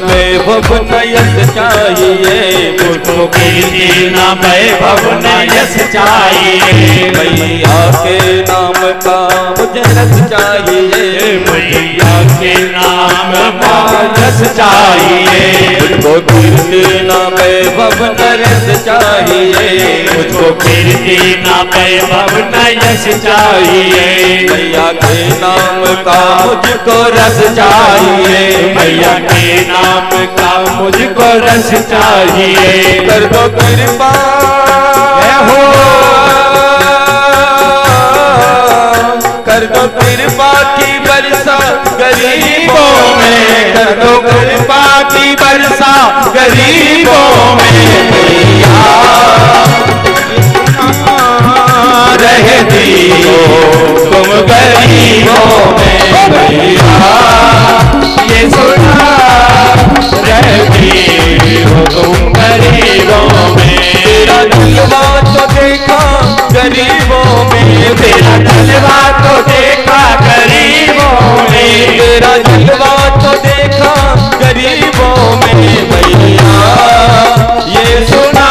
वैभव न यश चाहिए, मुझको कीर्ति न वैभव न यश चाहिए। मैया के नाम का मुझे रस चाहिए, मैया के नाम का यश चाहिए। मुझको कीर्ति न वैभव न यश चाहिए, मुझको कीर्ति न वैभव न यश चाहिए। मैया के नाम का मुझको रस चाहिए, मैया के नाम का मुझको रस चाहिए। कर दो कृपा हो, कर दो कृपा की वर्षा गरीबों में, कर दो कृपा की वर्षा गरीबों में। भैया रहती हो तुम गरीबों में, भैया ये सुना रहती हो तुम गरीबों में। तेरा जलवा तो देखा गरीबों में, तेरा जलवा तो देखा गरीबों में, तेरा जलवा तो देखा गरीबों में। भैया ये सुना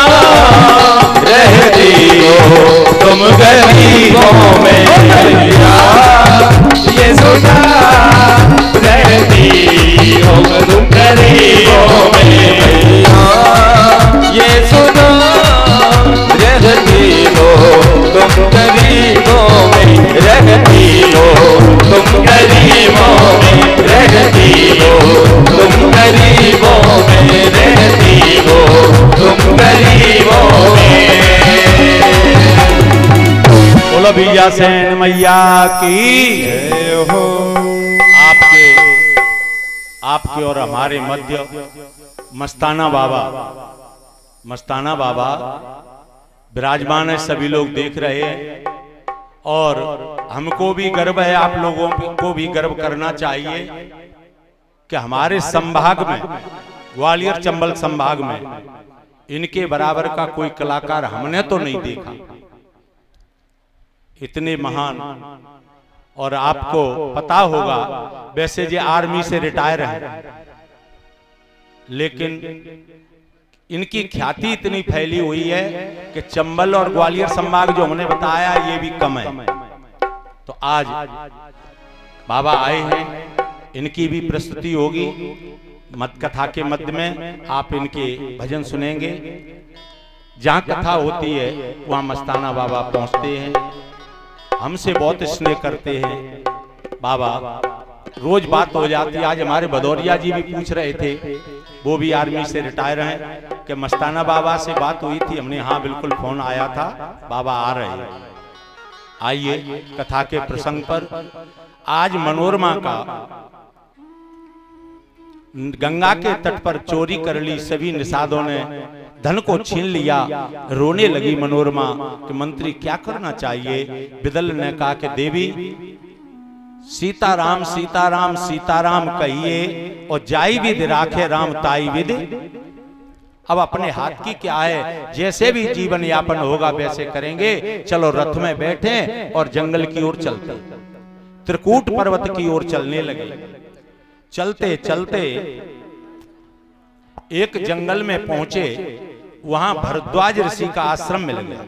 रहती हो तुम गरीबों में, भैया ये सुना रहती हो तुम गरीबों में। भैया ये सुना रहती हो तुम गरीबों में, रहती हो तुम गरीबों में, रहती हो तुम गरीबों में, रहती हो तुम गरीबों में। बोलो भैया सैन मैया की जय हो। आपके और हमारे मध्य मस्ताना बाबा विराजमान है, सभी लोग देख रहे हैं और हमको भी गर्व है, आप लोगों को भी गर्व करना चाहिए कि हमारे संभाग में, ग्वालियर चंबल संभाग में इनके बराबर का कोई कलाकार हमने तो नहीं देखा। इतने महान, और आपको पता होगा वैसे जे आर्मी से रिटायर है, लेकिन इनकी ख्याति इतनी फैली हुई है कि चंबल और ग्वालियर संभाग जो हमने बताया ये भी कम है। तो आज बाबा आए हैं, इनकी भी प्रस्तुति होगी मत कथा के मध्य में, आप इनके भजन सुनेंगे। जहां कथा होती है वहां मस्ताना बाबा पहुंचते हैं, हमसे बहुत स्नेह करते हैं बाबा, रोज बात हो जाती है। आज हमारे भदौरिया जी भी पूछ रहे थे, वो भी आर्मी से रिटायर हैं, कि मस्ताना बाबा से बात हुई थी। हमने हाँ बिल्कुल फोन आया था, बाबा आ रहे हैं। आइए कथा के प्रसंग पर। आज मनोरमा का गंगा के तट पर चोरी कर ली सभी निषादों ने, धन को छीन लिया। रोने लगी मनोरमा कि मंत्री क्या करना चाहिए। बिदल ने कहा कि देवी सीताराम सीताराम सीताराम कहिए और जाई विद राखे राम ताई विद। अब अपने हाथ की क्या है, जैसे भी जीवन यापन होगा वैसे करेंगे। चलो रथ में बैठे और जंगल की ओर चलते, त्रिकूट पर्वत की ओर चलने लगे। चलते चलते एक जंगल में पहुंचे, वहां भरद्वाज ऋषि का आश्रम मिल गया।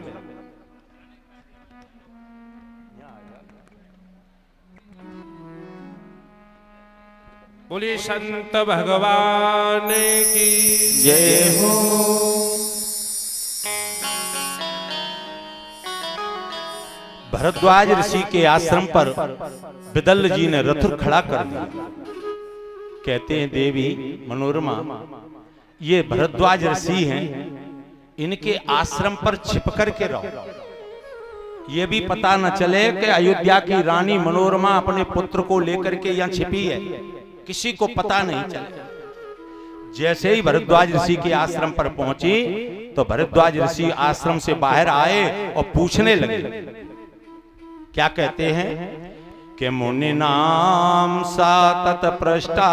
बोलिए संत भगवान की जय हो। भरद्वाज ऋषि के आश्रम पर बिदल जी ने रथ खड़ा कर दिया। कहते हैं देवी मनोरमा, ये भरद्वाज ऋषि हैं, इनके आश्रम पर छिप कर के रहो। ये भी पता न चले कि अयोध्या की रानी मनोरमा अपने पुत्र को लेकर के यहाँ छिपी है, किसी को पता नहीं चले। जैसे ही भरद्वाज ऋषि के आश्रम पर पहुंची तो भरद्वाज ऋषि आश्रम से बाहर आए और पूछने लगे। क्या कहते हैं कि मुनि नाम सातत पृष्ठा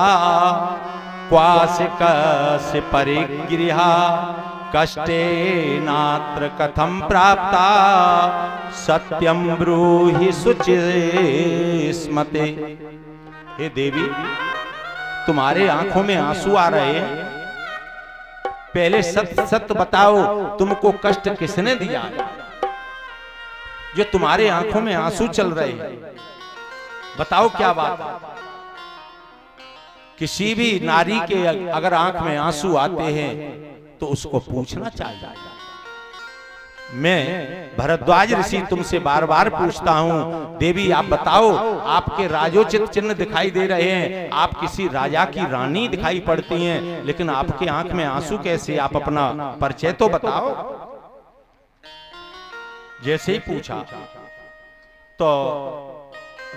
क्वासिकस्य परिगृहा कष्टे नात्र कथम प्राप्ता सत्यम ब्रूहि शुचिस्मते। हे देवी, तुम्हारे आंखों में आंसू आ रहे हैं, पहले सत्य सत्य बताओ, तुमको कष्ट किसने दिया जो तुम्हारे आंखों में आंसू चल रहे हैं? बताओ क्या बात है। किसी भी नारी के अगर आंख में आंसू आते हैं तो उसको पूछना चाहिए। मैं भरद्वाज ऋषि तुमसे बार बार पूछता हूं, देवी आप बताओ, आपके राजोचित चिन्ह दिखाई दे रहे हैं, आप किसी राजा की रानी दिखाई पड़ती हैं, लेकिन आपके आंख में आंसू कैसे? आप अपना परिचय तो बताओ। जैसे ही पूछा तो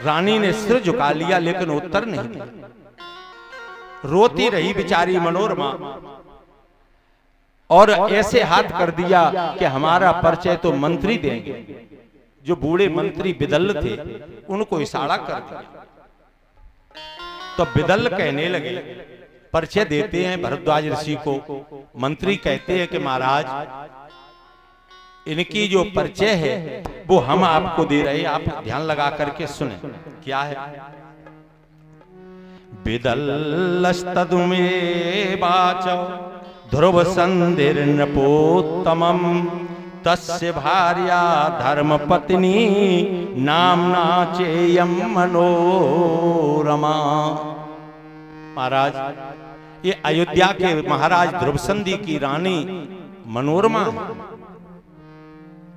रानी ने सिर झुका लिया, लेकिन उत्तर नहीं दिया। रोती रही बेचारी मनोरमा और ऐसे हाथ कर दिया कि हमारा परिचय तो मंत्री देंगे। जो बूढ़े मंत्री बिदल थे उनको इशारा कर दिया। तो बिदल कहने लगे, परिचय देते हैं भरद्वाज ऋषि को। मंत्री कहते हैं कि महाराज, इनकी जो परिचय है वो हम आपको दे रहे हैं, आप ध्यान लगा करके सुने। क्या है? बिदल्लस्तदुमे वाचो ध्रुव संधिर नपोत्तमम तस्य भार्या धर्मपत्नी नामना चेयम मनोरमा। महाराज, ये अयोध्या के महाराज ध्रुव संधि की रानी मनोरमा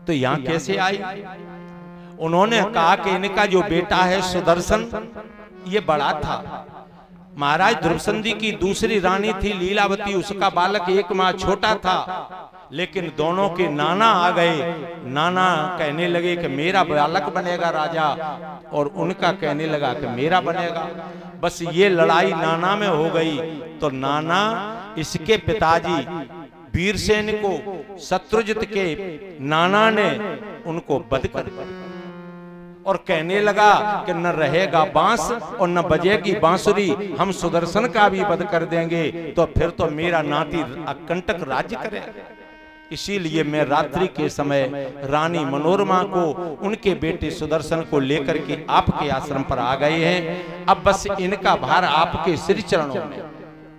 तो यहां कैसे आई? उन्होंने कहा कि इनका जो बेटा है सुदर्शन, ये बड़ा था। महाराज ध्रुव संधि की दूसरी रानी थी लीलावती, उसका बालक एक माह छोटा था, लेकिन दोनों के नाना आ गए। नाना कहने लगे कि मेरा बालक बनेगा राजा, और उनका कहने लगा कि मेरा बनेगा। बस ये लड़ाई नाना में हो गई। तो नाना इसके पिताजी वीरसेन को शत्रुजित के नाना ने उनको वध कर दिया और कहने लगा कि न रहेगा बांस और न बजेगी बांसुरी, हम सुदर्शन का भी वध कर देंगे तो फिर तो मेरा नाती अकंटक राज्य करेगा। इसीलिए मैं रात्रि के समय रानी मनोरमा को उनके बेटे सुदर्शन को लेकर के आपके आश्रम पर आ गए हैं। अब बस इनका भार आपके श्री चरणों में।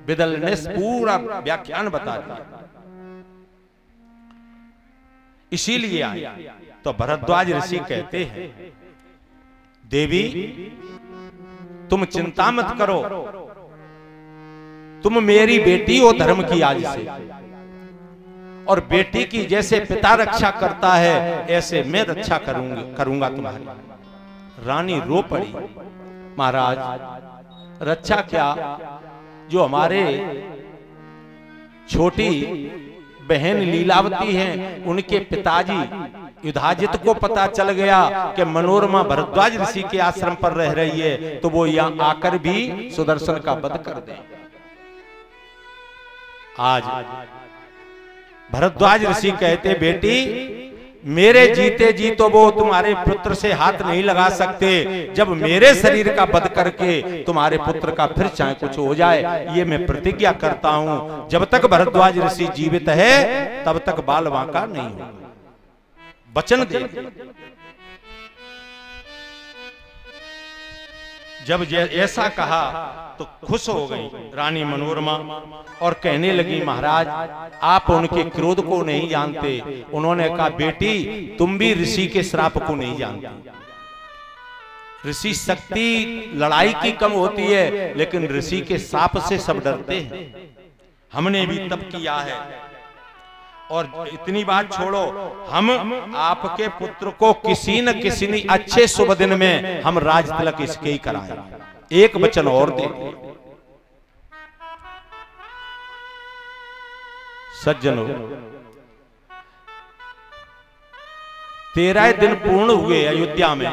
बिदल ने पूरा व्याख्यान बता दिया। इसीलिए आए। तो भरद्वाज ऋषि कहते हैं, देवी तुम चिंता मत करो, तुम मेरी बेटी हो धर्म की आज से, और बेटी की जैसे पिता रक्षा करता है ऐसे मैं रक्षा करूंगा तुम्हारी। रानी रो पड़ी। महाराज, रक्षा क्या, जो हमारे छोटी बहन लीलावती हैं, उनके पिताजी युधाजित को पता चल गया कि मनोरमा भरद्वाज ऋषि के आश्रम पर रह रही है, तो वो यहाँ आकर भी सुदर्शन का वध कर दे। आज भरद्वाज ऋषि कहते, बेटी मेरे जीते जी तो वो तुम्हारे पुत्र से हाथ नहीं लगा सकते, जब मेरे शरीर का वध करके तुम्हारे पुत्र का फिर चाहे कुछ हो जाए, ये मैं प्रतिज्ञा करता हूं। जब तक भरद्वाज ऋषि जीवित है तब तक बाल बांका नहीं होगा। वचन दे। जब ऐसा कहा तो खुश हो गई रानी मनोरमा और कहने लगी, महाराज आप उनके क्रोध को नहीं जानते। उन्होंने कहा, बेटी तुम भी ऋषि के श्राप को नहीं जानती। ऋषि शक्ति लड़ाई की कम होती है, लेकिन ऋषि के श्राप से सब डरते हैं। हमने भी तप किया है। और इतनी बात छोड़ो, हम आपके पुत्र को किसी न किसी अच्छे शुभ दिन में हम राज तिलक इसके ही कराएं। एक वचन और दे। सज्जनों, 13 दिन पूर्ण हुए अयोध्या में,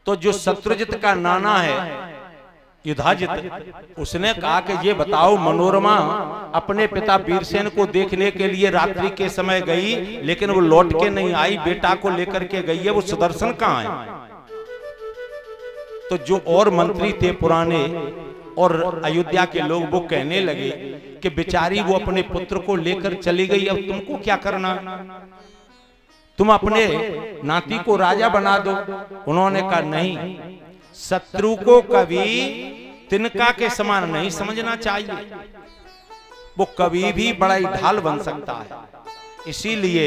तो जो शत्रुजित का नाना है युधाजित, उसने कहा कि ये बताओ, मनोरमा अपने पिता वीरसेन को देखने के लिए रात्रि के समय गई, लेकिन वो लौट के नहीं आई, बेटा को लेकर के गई है, वो सुदर्शन कहाँ है? तो जो और मंत्री थे पुराने और अयोध्या के लोग, वो कहने लगे कि बेचारी वो अपने पुत्र को लेकर चली गई, अब तुमको क्या करना, तुम अपने नाती को राजा बना दो। उन्होंने कहा, नहीं, शत्रु को कभी तिनका के समान नहीं समझना चाहिए, वो कभी भी बड़ा ही ढाल बन सकता है। इसीलिए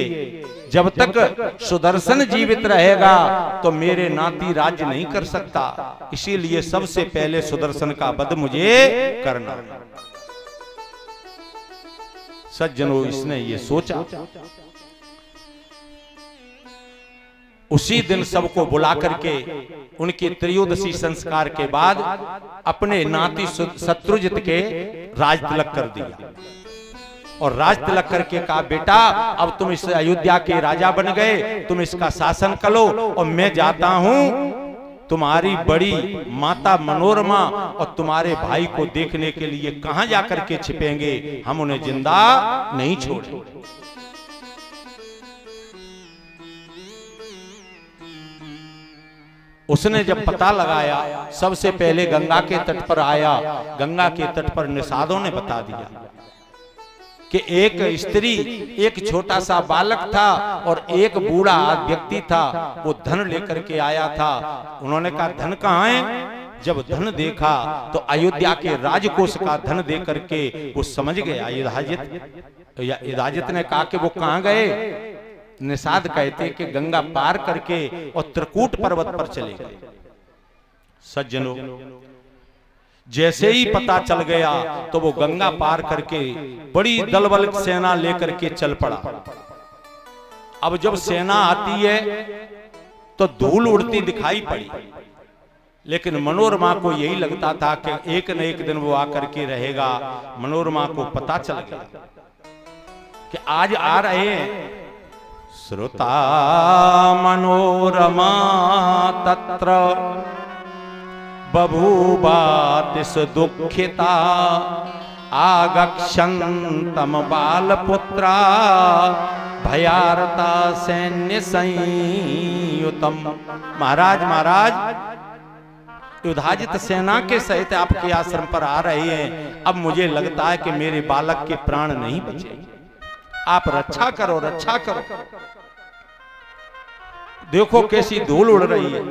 जब तक सुदर्शन जीवित रहेगा तो मेरे नाती राज्य नहीं कर सकता, इसीलिए सबसे पहले सुदर्शन का वध मुझे करना। सज्जनों, इसने ये सोचा। उसी दिन सबको बुला करके उनके त्रयोदशी संस्कार के बाद अपने नाती शत्रुजित के राज तिलक कर दिया। और राज तिलक करके कहा, बेटा अब तुम इस अयोध्या के राजा बन गए, तुम इसका शासन करो, और मैं जाता हूं तुम्हारी बड़ी माता मनोरमा और तुम्हारे भाई को देखने के लिए कहां जाकर के छिपेंगे, हम उन्हें जिंदा नहीं छोड़ेंगे। उसने जब पता लगाया, सबसे पहले गंगा के तट पर आया। गंगा के तट पर निषादों ने बता दिया कि एक स्त्री, एक छोटा सा बालक था और एक बूढ़ा व्यक्ति था, वो धन लेकर के आया था। उन्होंने कहा, धन कहाँ है? जब धन देखा तो अयोध्या के राजकोष का धन दे करके वो समझ गया। युधाजित ने कहा कि वो कहाँ गए? निषाद कहते कि गंगा पार करके और त्रिकूट पर्वत पर चले गए। सज्जनों, जैसे ही पता चल गया तो वो गंगा पार करके बड़ी दलबल सेना लेकर के चल पड़ा। अब जब सेना आती है तो धूल उड़ती दिखाई पड़ी, लेकिन मनोरमा को यही लगता था कि एक न एक दिन वो आकर के रहेगा। मनोरमा को पता चल गया कि आज आ रहे हैं। श्रुता मनोरमा तत्र बभूवातिस दुःखिता आगक्षन्तम बालपुत्रा भयार्ता सैन्य संयुतम। महाराज, युधाजित सेना के सहित आपके आश्रम पर आ रहे हैं। अब मुझे लगता है कि मेरे बालक के प्राण नहीं बचे, आप रक्षा करो, रक्षा करो। देखो कैसी धूल उड़ रही है।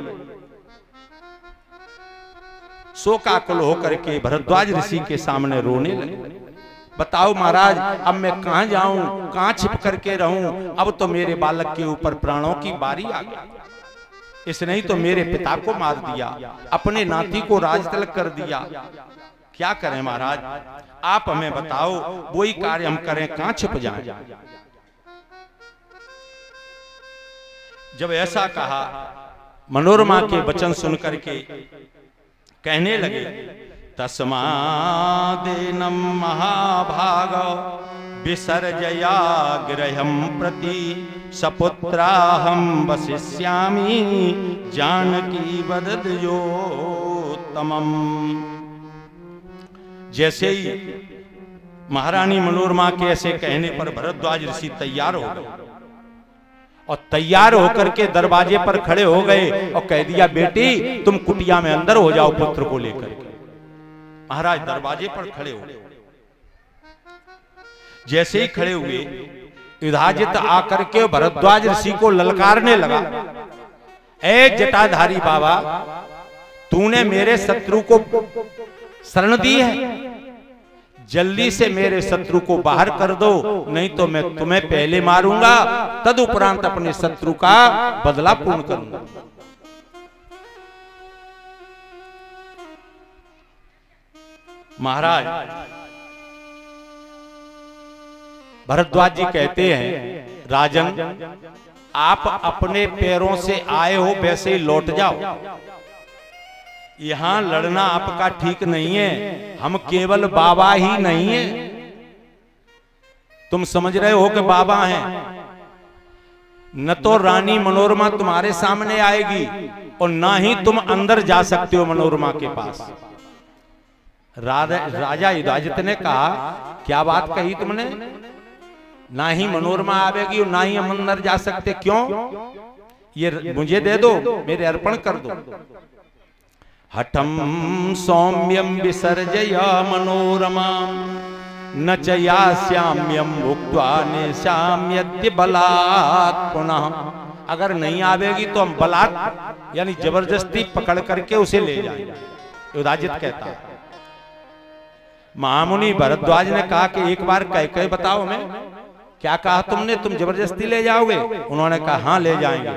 शोकाकुल होकर के भरद्वाज ऋषि के सामने रोने लगे। बताओ महाराज, अब मैं कहां जाऊं, कहां छिप करके रहूं? अब तो मेरे बालक के ऊपर प्राणों की बारी आ गई। इसने ही तो मेरे पिता को मार दिया, अपने नाती को राज तिलक कर दिया। क्या करें महाराज, आप हमें बताओ, वही कार्य हम करें, कहां छिप जाएं? जब ऐसा कहा, मनोरमा के वचन सुनकर के कहने लगे, तस्मादेनं महाभाग विसर्जया गृहं प्रति सपुत्राहं वसिष्यामि जानकी वददयोत्तमम्। जैसे ही महारानी मनोरमा के ऐसे कहने पर भरद्वाज ऋषि तैयार हो गए और तैयार होकर के दरवाजे पर खड़े हो गए और कह दिया बेटी तुम कुटिया में अंदर हो जाओ पुत्र को लेकर के। महाराज दरवाजे पर खड़े हो गए। जैसे ही खड़े हुए युधाजित आकर के भरद्वाज ऋषि को ललकारने लगा, ए जटाधारी बाबा तूने मेरे शत्रु को शरण दी है, जल्दी से मेरे शत्रु को बाहर कर दो, नहीं तो मैं तुम्हें पहले मारूंगा तदुपरांत अपने शत्रु का बदला पूर्ण करूंगा। महाराज भरद्वाज जी कहते हैं राजन आप अपने पैरों से आए हो वैसे ही लौट जाओ, यहां लड़ना आपका ठीक नहीं है, हम केवल बाबा ही नहीं है। तुम समझ रहे हो कि बाबा हैं, न तो रानी मनोरमा तुम्हारे सामने आएगी और ना ही तुम अंदर जा सकते हो मनोरमा के पास। राजा युधाजित ने कहा क्या बात कही तुमने, ना ही मनोरमा आवेगी और ना ही हम अंदर जा सकते, क्यों? ये मुझे दे दो, मेरे अर्पण कर दो। हठम सौम्यम विसर्जया मनोरमा न च यास्याम्यम भुक्त्वा निशाम्यद्य बलात् पुनः। अगर नहीं आवेगी तो हम बलात् यानी जबरदस्ती पकड़ करके उसे ले जाएंगे, युधाजित कहता है। महामुनि भरद्वाज ने कहा कि एक बार कह बताओ मैं, क्या कहा तुमने, तुम जबरदस्ती ले जाओगे? उन्होंने कहा हाँ ले जाएंगे।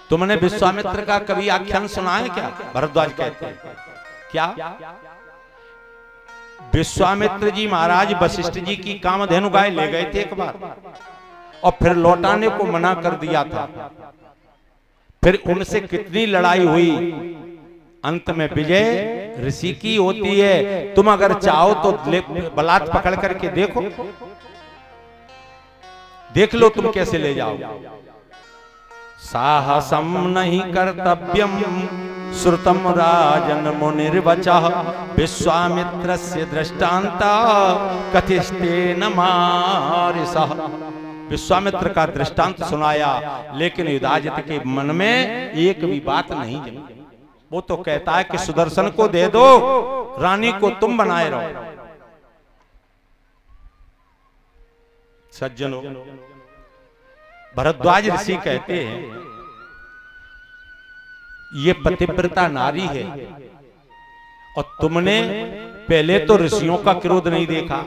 तुमने विश्वामित्र का कभी आख्यान सुना है क्या? भरद्वाज कहते हैं क्या? विश्वामित्र जी महाराज वशिष्ठ जी की कामधेनु गाय ले गए थे एक बार और फिर लौटाने को मना कर दिया था। फिर उनसे कितनी लड़ाई हुई, अंत में विजय ऋषि की होती है। तुम अगर चाहो तो बलात् पकड़ करके देखो, देख लो तुम कैसे ले जाओ। साहसम नहीं कर्तव्यम श्रुतम राजन मुनिर्वचः विश्वामित्रस्य दृष्टान्ता कथिस्तेन मारिसः। विश्वामित्र का दृष्टांत सुनाया, लेकिन युधाजित के मन में एक भी बात नहीं जमी। वो तो कहता है कि सुदर्शन को दे दो, रानी को तुम बनाए रहो। सज्जनों भरद्वाज ऋषि कहते हैं ये पतिव्रता नारी है और तुमने पहले तो ऋषियों का क्रोध नहीं देखा।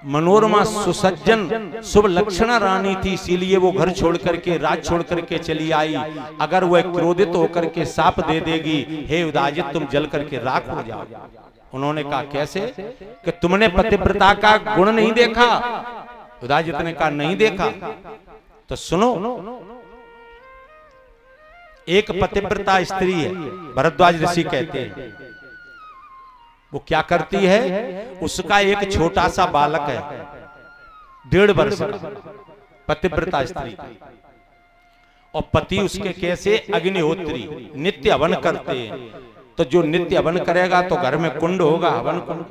मनोरमा सुसज्जन शुभ लक्षणा रानी थी, इसीलिए वो घर छोड़ करके राज छोड़ करके चली आई। अगर वह क्रोधित होकर के साप दे देगी, हे युधाजित तुम जल करके राख हो जाओ। उन्होंने कहा कैसे, कि तुमने पतिव्रता का गुण नहीं देखा? युधाजित ने कहा नहीं देखा। तो सुनो, एक पतिव्रता स्त्री है, भरद्वाज ऋषि कहते हैं, वो क्या करती है, उसका एक छोटा सा बालक है 1.5 वर्ष का, पतिव्रता स्त्री, और पति उसके कैसे अग्निहोत्री नित्य हवन करते हैं। तो जो नित्य हवन करेगा तो घर में कुंड होगा, हवन कुंड।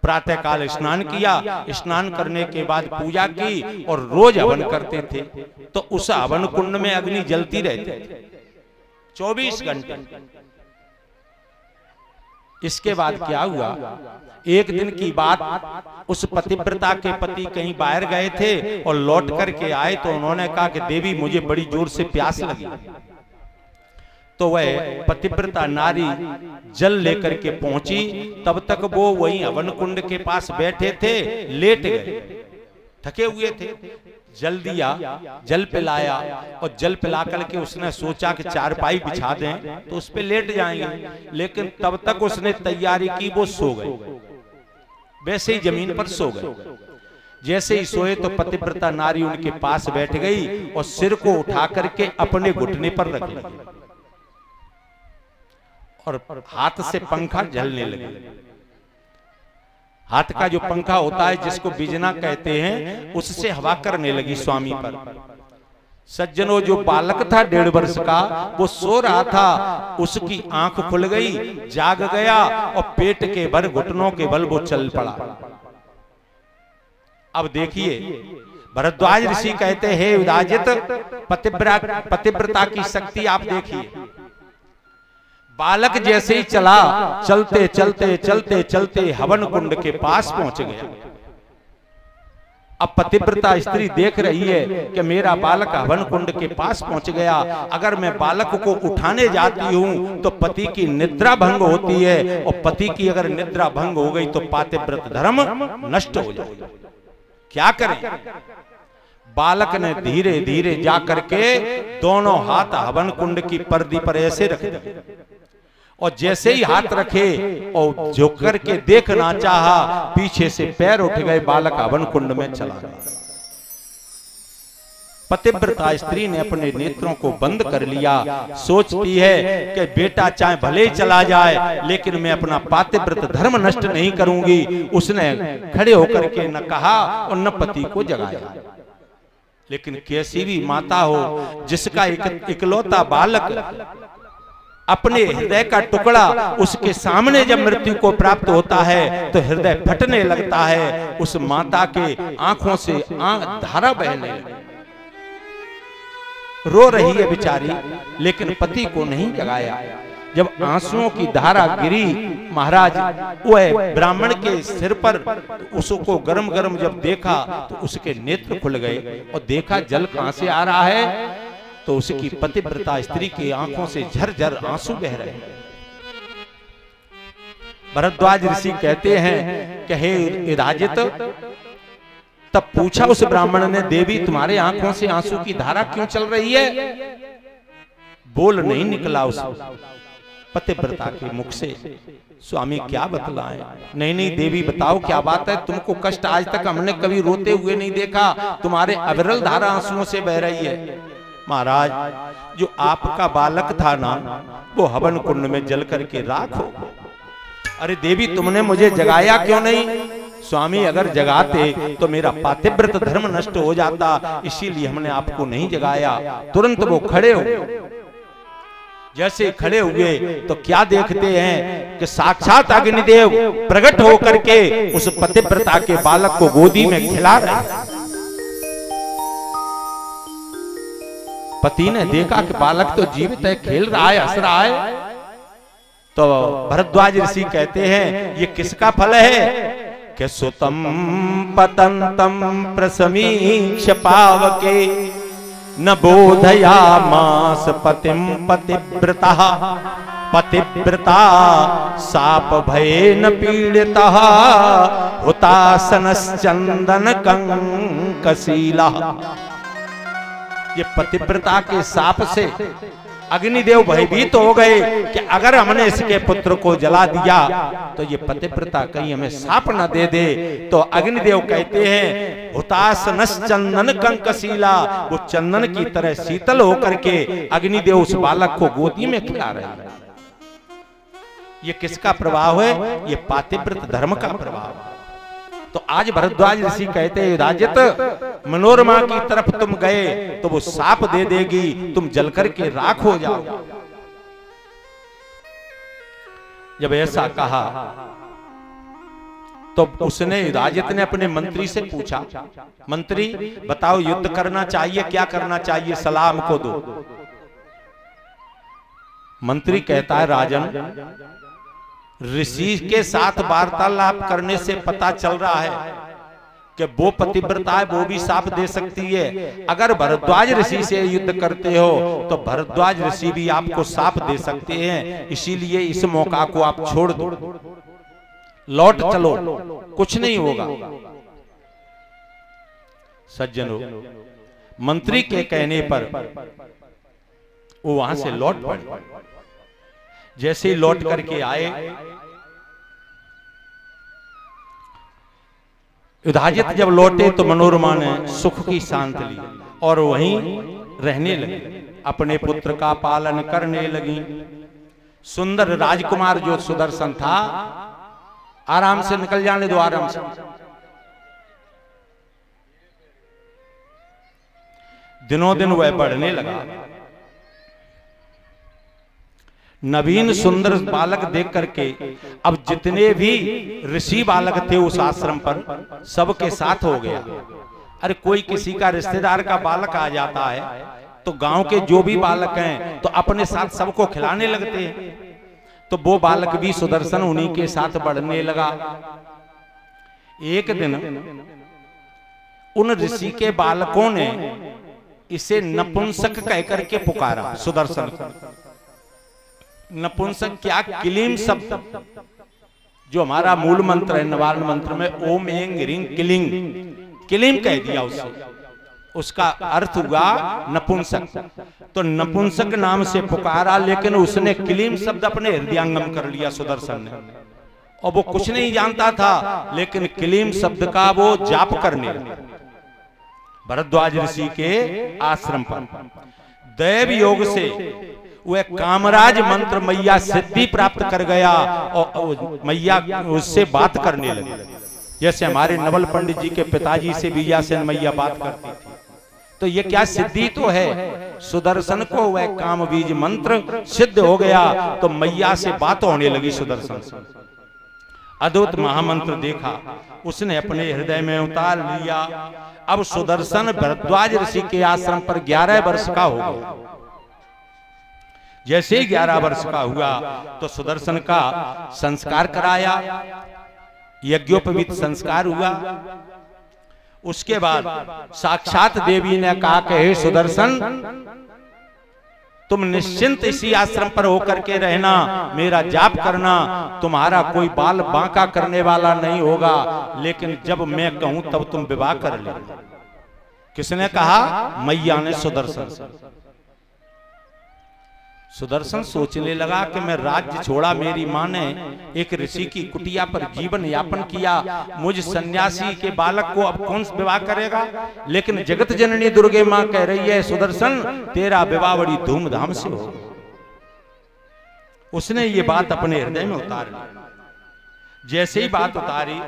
प्रातः काल स्नान किया, स्नान करने के बाद पूजा की और रोज हवन करते थे। तो उस हवन कुंड में अग्नि जलती रहती 24 घंटे। इसके बाद क्या हुआ, एक दिन की बात, उस पतिव्रता के पति कहीं बाहर गए थे और लौट करके आए तो उन्होंने कहा कि देवी मुझे बड़ी जोर से प्यास लगी। तो वह पतिव्रता नारी जल लेकर के पहुंची, तब तक वो वहीं हवन कुंड के पास बैठे थे, लेट गए, थके हुए थे। जल दिया, जल पिलाया और जल पिला करके उसने सोचा कि चारपाई बिछा दें तो उस पे लेट जाएंगे, लेकिन तब तक उसने तैयारी की, वो सो गए, वैसे ही जमीन पर सो गए। जैसे ही सोए तो पतिव्रता नारी उनके पास बैठ गई और सिर को उठा करके अपने घुटने पर रख ली और हाथ से पंखा झलने लगे। हाथ का जो पंखा होता है जिसको बिजना कहते हैं, उससे हवा करने लगी स्वामी पर। सज्जनों, जो बालक था 1.5 वर्ष का, वो सो रहा था, उसकी आंख खुल गई, जाग गया और पेट के बल, घुटनों के बल वो चल पड़ा। अब देखिए, भरद्वाज ऋषि कहते हैं, उदाजित पतिव्रता की शक्ति आप देखिए। बालक जैसे ही चला, चलते चलते चलते चलते हवन कुंड के पास पहुंच गया। अब पतिव्रता स्त्री देख रही है कि मेरा बालक हवन कुंड के पास पहुंच गया, अगर मैं बालक को उठाने जाती हूं तो पति की निद्रा भंग होती है, और पति की अगर निद्रा भंग हो गई तो पातिव्रत धर्म नष्ट हो जाएगा। क्या करें? बालक ने धीरे धीरे जा करके दोनों हाथ हवन कुंड की पर्दी पर ऐसे रख दिए, और जैसे ही हाथ रखे और झुक करके देखना चाहा, पीछे से पैर उठ गए, बालक हवन कुंड में चला गया। पतिव्रता स्त्री ने अपने नेत्रों को बंद कर लिया, सोचती है कि बेटा चाहे भले ही चला जाए, लेकिन मैं अपना पातिव्रत धर्म नष्ट नहीं करूंगी। उसने खड़े होकर के न कहा और न पति को जगाया। लेकिन कैसी भी माता हो, जिसका इकलौता बालक, अपने हृदय का टुकड़ा, उसके सामने जब मृत्यु को प्राप्त होता है तो हृदय फटने लगता है। उस माता के आंखों से धारा बहने लगी, रो रही है बेचारी, लेकिन पति को नहीं जगाया। जब आंसुओं की धारा गिरी, महाराज वह ब्राह्मण के सिर पर, उसको गरम गरम जब देखा तो उसके नेत्र खुल गए, और देखा जल कहां से आ रहा है, तो उसकी पतिव्रता स्त्री की आंखों से झरझर आंसू बह रहे हैं। भरद्वाज ऋषि कहते हैं कि हे इदाजित, तब पूछा उस ब्राह्मण ने, देवी तुम्हारे आंखों से आंसू की धारा क्यों चल रही है? बोल नहीं निकला उस पतिव्रता के मुख से। स्वामी क्या बतलाएं? नहीं नहीं देवी बताओ क्या बात है, तुमको कष्ट आज तक हमने कभी रोते हुए नहीं देखा, तुम्हारे अविरल धारा आंसुओं से बह रही है। महाराज, जो आपका बालक था ना, वो हवन कुंड में जल करके राख हो। अरे देवी, तुमने मुझे जगाया क्यों नहीं? स्वामी, अगर जगाते तो मेरा पातिव्रत धर्म नष्ट हो जाता, इसीलिए हमने आपको नहीं जगाया। तुरंत वो खड़े हो। जैसे खड़े हुए तो क्या देखते हैं कि साक्षात अग्निदेव प्रकट होकर के उस पतिव्रता के बालक को गोदी में खिला रहे। पति ने देखा कि बालक तो जीवित है, खेल रहा है, हंस रहा है। तो भरद्वाज ऋषि कहते हैं, ये किसका फल है? कि सुतम पतंतम प्रसमीक्ष पावके न बोधया मास पतिम पतिव्रता पतिव्रता साप भये न पीड़िता हुतासनश्चंदन कंकशीला। ये पतिव्रता के साप से अग्निदेव भयभीत हो गए कि अगर हमने इसके पुत्र को जला दिया तो ये पतिव्रता कहीं हमें साप न दे दे। तो अग्निदेव कहते हैं, हुतासनस चंदन कंकशीला, वो चंदन की तरह शीतल होकर के अग्निदेव उस बालक को गोदी में खिला रहे हैं। ये किसका प्रभाव है? ये पातिव्रत धर्म का प्रभाव है। तो आज भरद्वाज ऋषि कहते हैं, राजित मनोरमा की तरफ तुम गए तो वो साप दे देगी, तुम जलकर के राख हो जाओ। जब ऐसा कहा तो उसने, राजित ने अपने मंत्री से पूछा, मंत्री बताओ युद्ध करना चाहिए, क्या करना चाहिए, सलाह हमको दो। मंत्री कहता है, राजन ऋषि के साथ वार्तालाप करने से पता चल रहा है कि वो पतिव्रता है, वो भी साप दे सकती है। अगर भरद्वाज ऋषि से युद्ध करते हो तो भरद्वाज ऋषि भी आपको साप दे सकते हैं, इसीलिए इस मौका को आप छोड़ दो, लौट चलो, कुछ नहीं होगा। सज्जनों, मंत्री के कहने पर वो वहां से लौट पड़े। जैसे ही लौट करके आए, युधाजित जब लौटे तो मनोरमा ने सुख की शांत ली और वहीं रहने लगी, अपने पुत्र का पालन करने लगी। सुंदर राजकुमार जो सुदर्शन था आराम से निकल जाने दो, आराम से। दिनों दिन वह बढ़ने लगा। नवीन सुंदर बालक देख करके अब जितने भी ऋषि बालक थे उस आश्रम पर सबके साथ हो गया। अरे कोई किसी का रिश्तेदार का बालक आ जाता है तो गांव के जो भी बालक हैं तो अपने साथ सबको खिलाने लगते हैं। तो वो बालक भी सुदर्शन उन्हीं के साथ बढ़ने लगा। एक दिन उन ऋषि के बालकों ने इसे नपुंसक कहकर के पुकारा सुदर्शन को। नपुंसक क्या? किलिम शब्द जो हमारा मूल मंत्र है निवारण मंत्र में, ओम एंग रिंग किलिंग, किलिम कह दिया उसे, उसका अर्थ हुआ नपुंसक। तो नपुंसक नाम से पुकारा, लेकिन उसने किलिम शब्द अपने हृदयांगम कर लिया सुदर्शन ने। और वो कुछ नहीं जानता था, लेकिन किलिम शब्द का वो जाप करने लगा भरद्वाज ऋषि के आश्रम पर। दैव योग से वह कामराज मंत्र मैया सिद्धि प्राप्त कर गया और मैया उससे बात करने लगी। जैसे हमारे नवल पंडित जी के पिताजी से बीजासेन मैया बात करती थी। तो ये क्या सिद्धि तो है, सुदर्शन को वह काम बीज मंत्र सिद्ध हो गया तो मैया से बात होने लगी सुदर्शन से। अद्भुत महामंत्र देखा, उसने अपने हृदय में उतार लिया। अब सुदर्शन भरद्वाज ऋषि के आश्रम पर 11 वर्ष का हो गया। जैसे ही 11 वर्ष का हुआ तो सुदर्शन का संस्कार कराया, यज्ञोपवीत संस्कार हुआ। उसके बाद साक्षात देवी ने कहा कि हे सुदर्शन, तुम निश्चिंत इसी आश्रम पर होकर के रहना, मेरा जाप करना, तुम्हारा कोई बाल बांका करने वाला नहीं होगा, लेकिन जब मैं कहूं तब तुम विवाह कर लेना। किसने कहा? मैया ने सुदर्शन से। सुदर्शन सोचने लगा कि मैं राज्य छोड़ा, मेरी माँ ने एक ऋषि की कुटिया पर जीवन यापन किया, मुझ सन्यासी के बालक को अब कौन विवाह करेगा? लेकिन जगत जननी दुर्गे माँ कह रही है सुदर्शन तेरा विवाह बड़ी धूमधाम से हो। उसने ये बात अपने हृदय में उतार ली। जैसे ही बात उतारी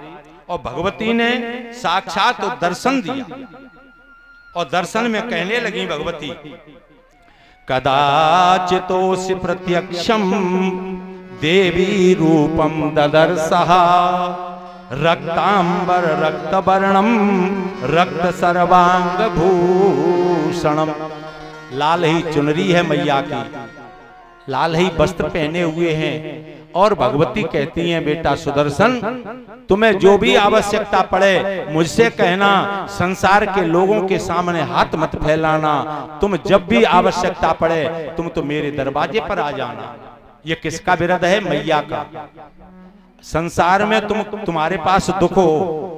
और भगवती ने साक्षात दर्शन दिया और दर्शन में कहने लगी भगवती, कदाचितोसि प्रत्यक्षम देवी रूपम ददर्शः रक्तांबर रक्तवर्णम रक्त सर्वांग भूषणम। लाल ही चुनरी है मैया की, लाल ही वस्त्र पहने हुए हैं। और भगवती कहती हैं बेटा सुदर्शन, तुम्हें जो भी आवश्यकता पड़े मुझसे कहना, संसार के लोगों के सामने हाथ मत फैलाना। तुम जब भी आवश्यकता पड़े तुम तो मेरे दरवाजे पर आ जाना। ये किसका विरध है? मैया का। संसार में तुम्हारे पास दुख हो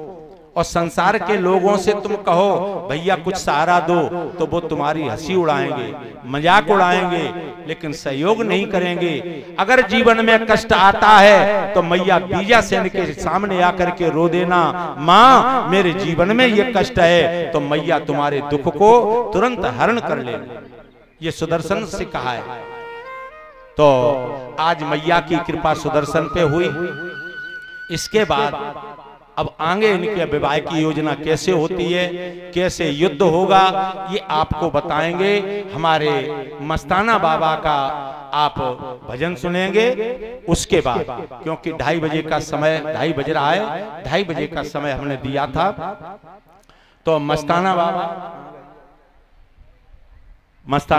और संसार के लोगों से तुम कहो भैया कुछ सहारा दो, तो वो तुम्हारी हंसी उड़ाएंगे, मजाक उड़ाएंगे, लेकिन सहयोग नहीं करेंगे। अगर जीवन में कष्ट आता है तो मैया बीजासेन के सामने आकर के रो देना, माँ मेरे जीवन में ये कष्ट है, तो मैया तुम्हारे दुख को तुरंत हरण कर ले। ये सुदर्शन से कहा है। तो आज मैया की कृपा सुदर्शन पे हुई। इसके बाद अब आगे इनके विवाह की योजना कैसे होती है, कैसे युद्ध होगा, ये आपको बताएंगे। हमारे मस्ताना बाबा का आप भजन सुनेंगे उसके बाद, क्योंकि 2:30 बजे का समय, 2:30 बज रहा है, 2:30 बजे का समय हमने दिया था। तो मस्ताना बाबा, मस्ताना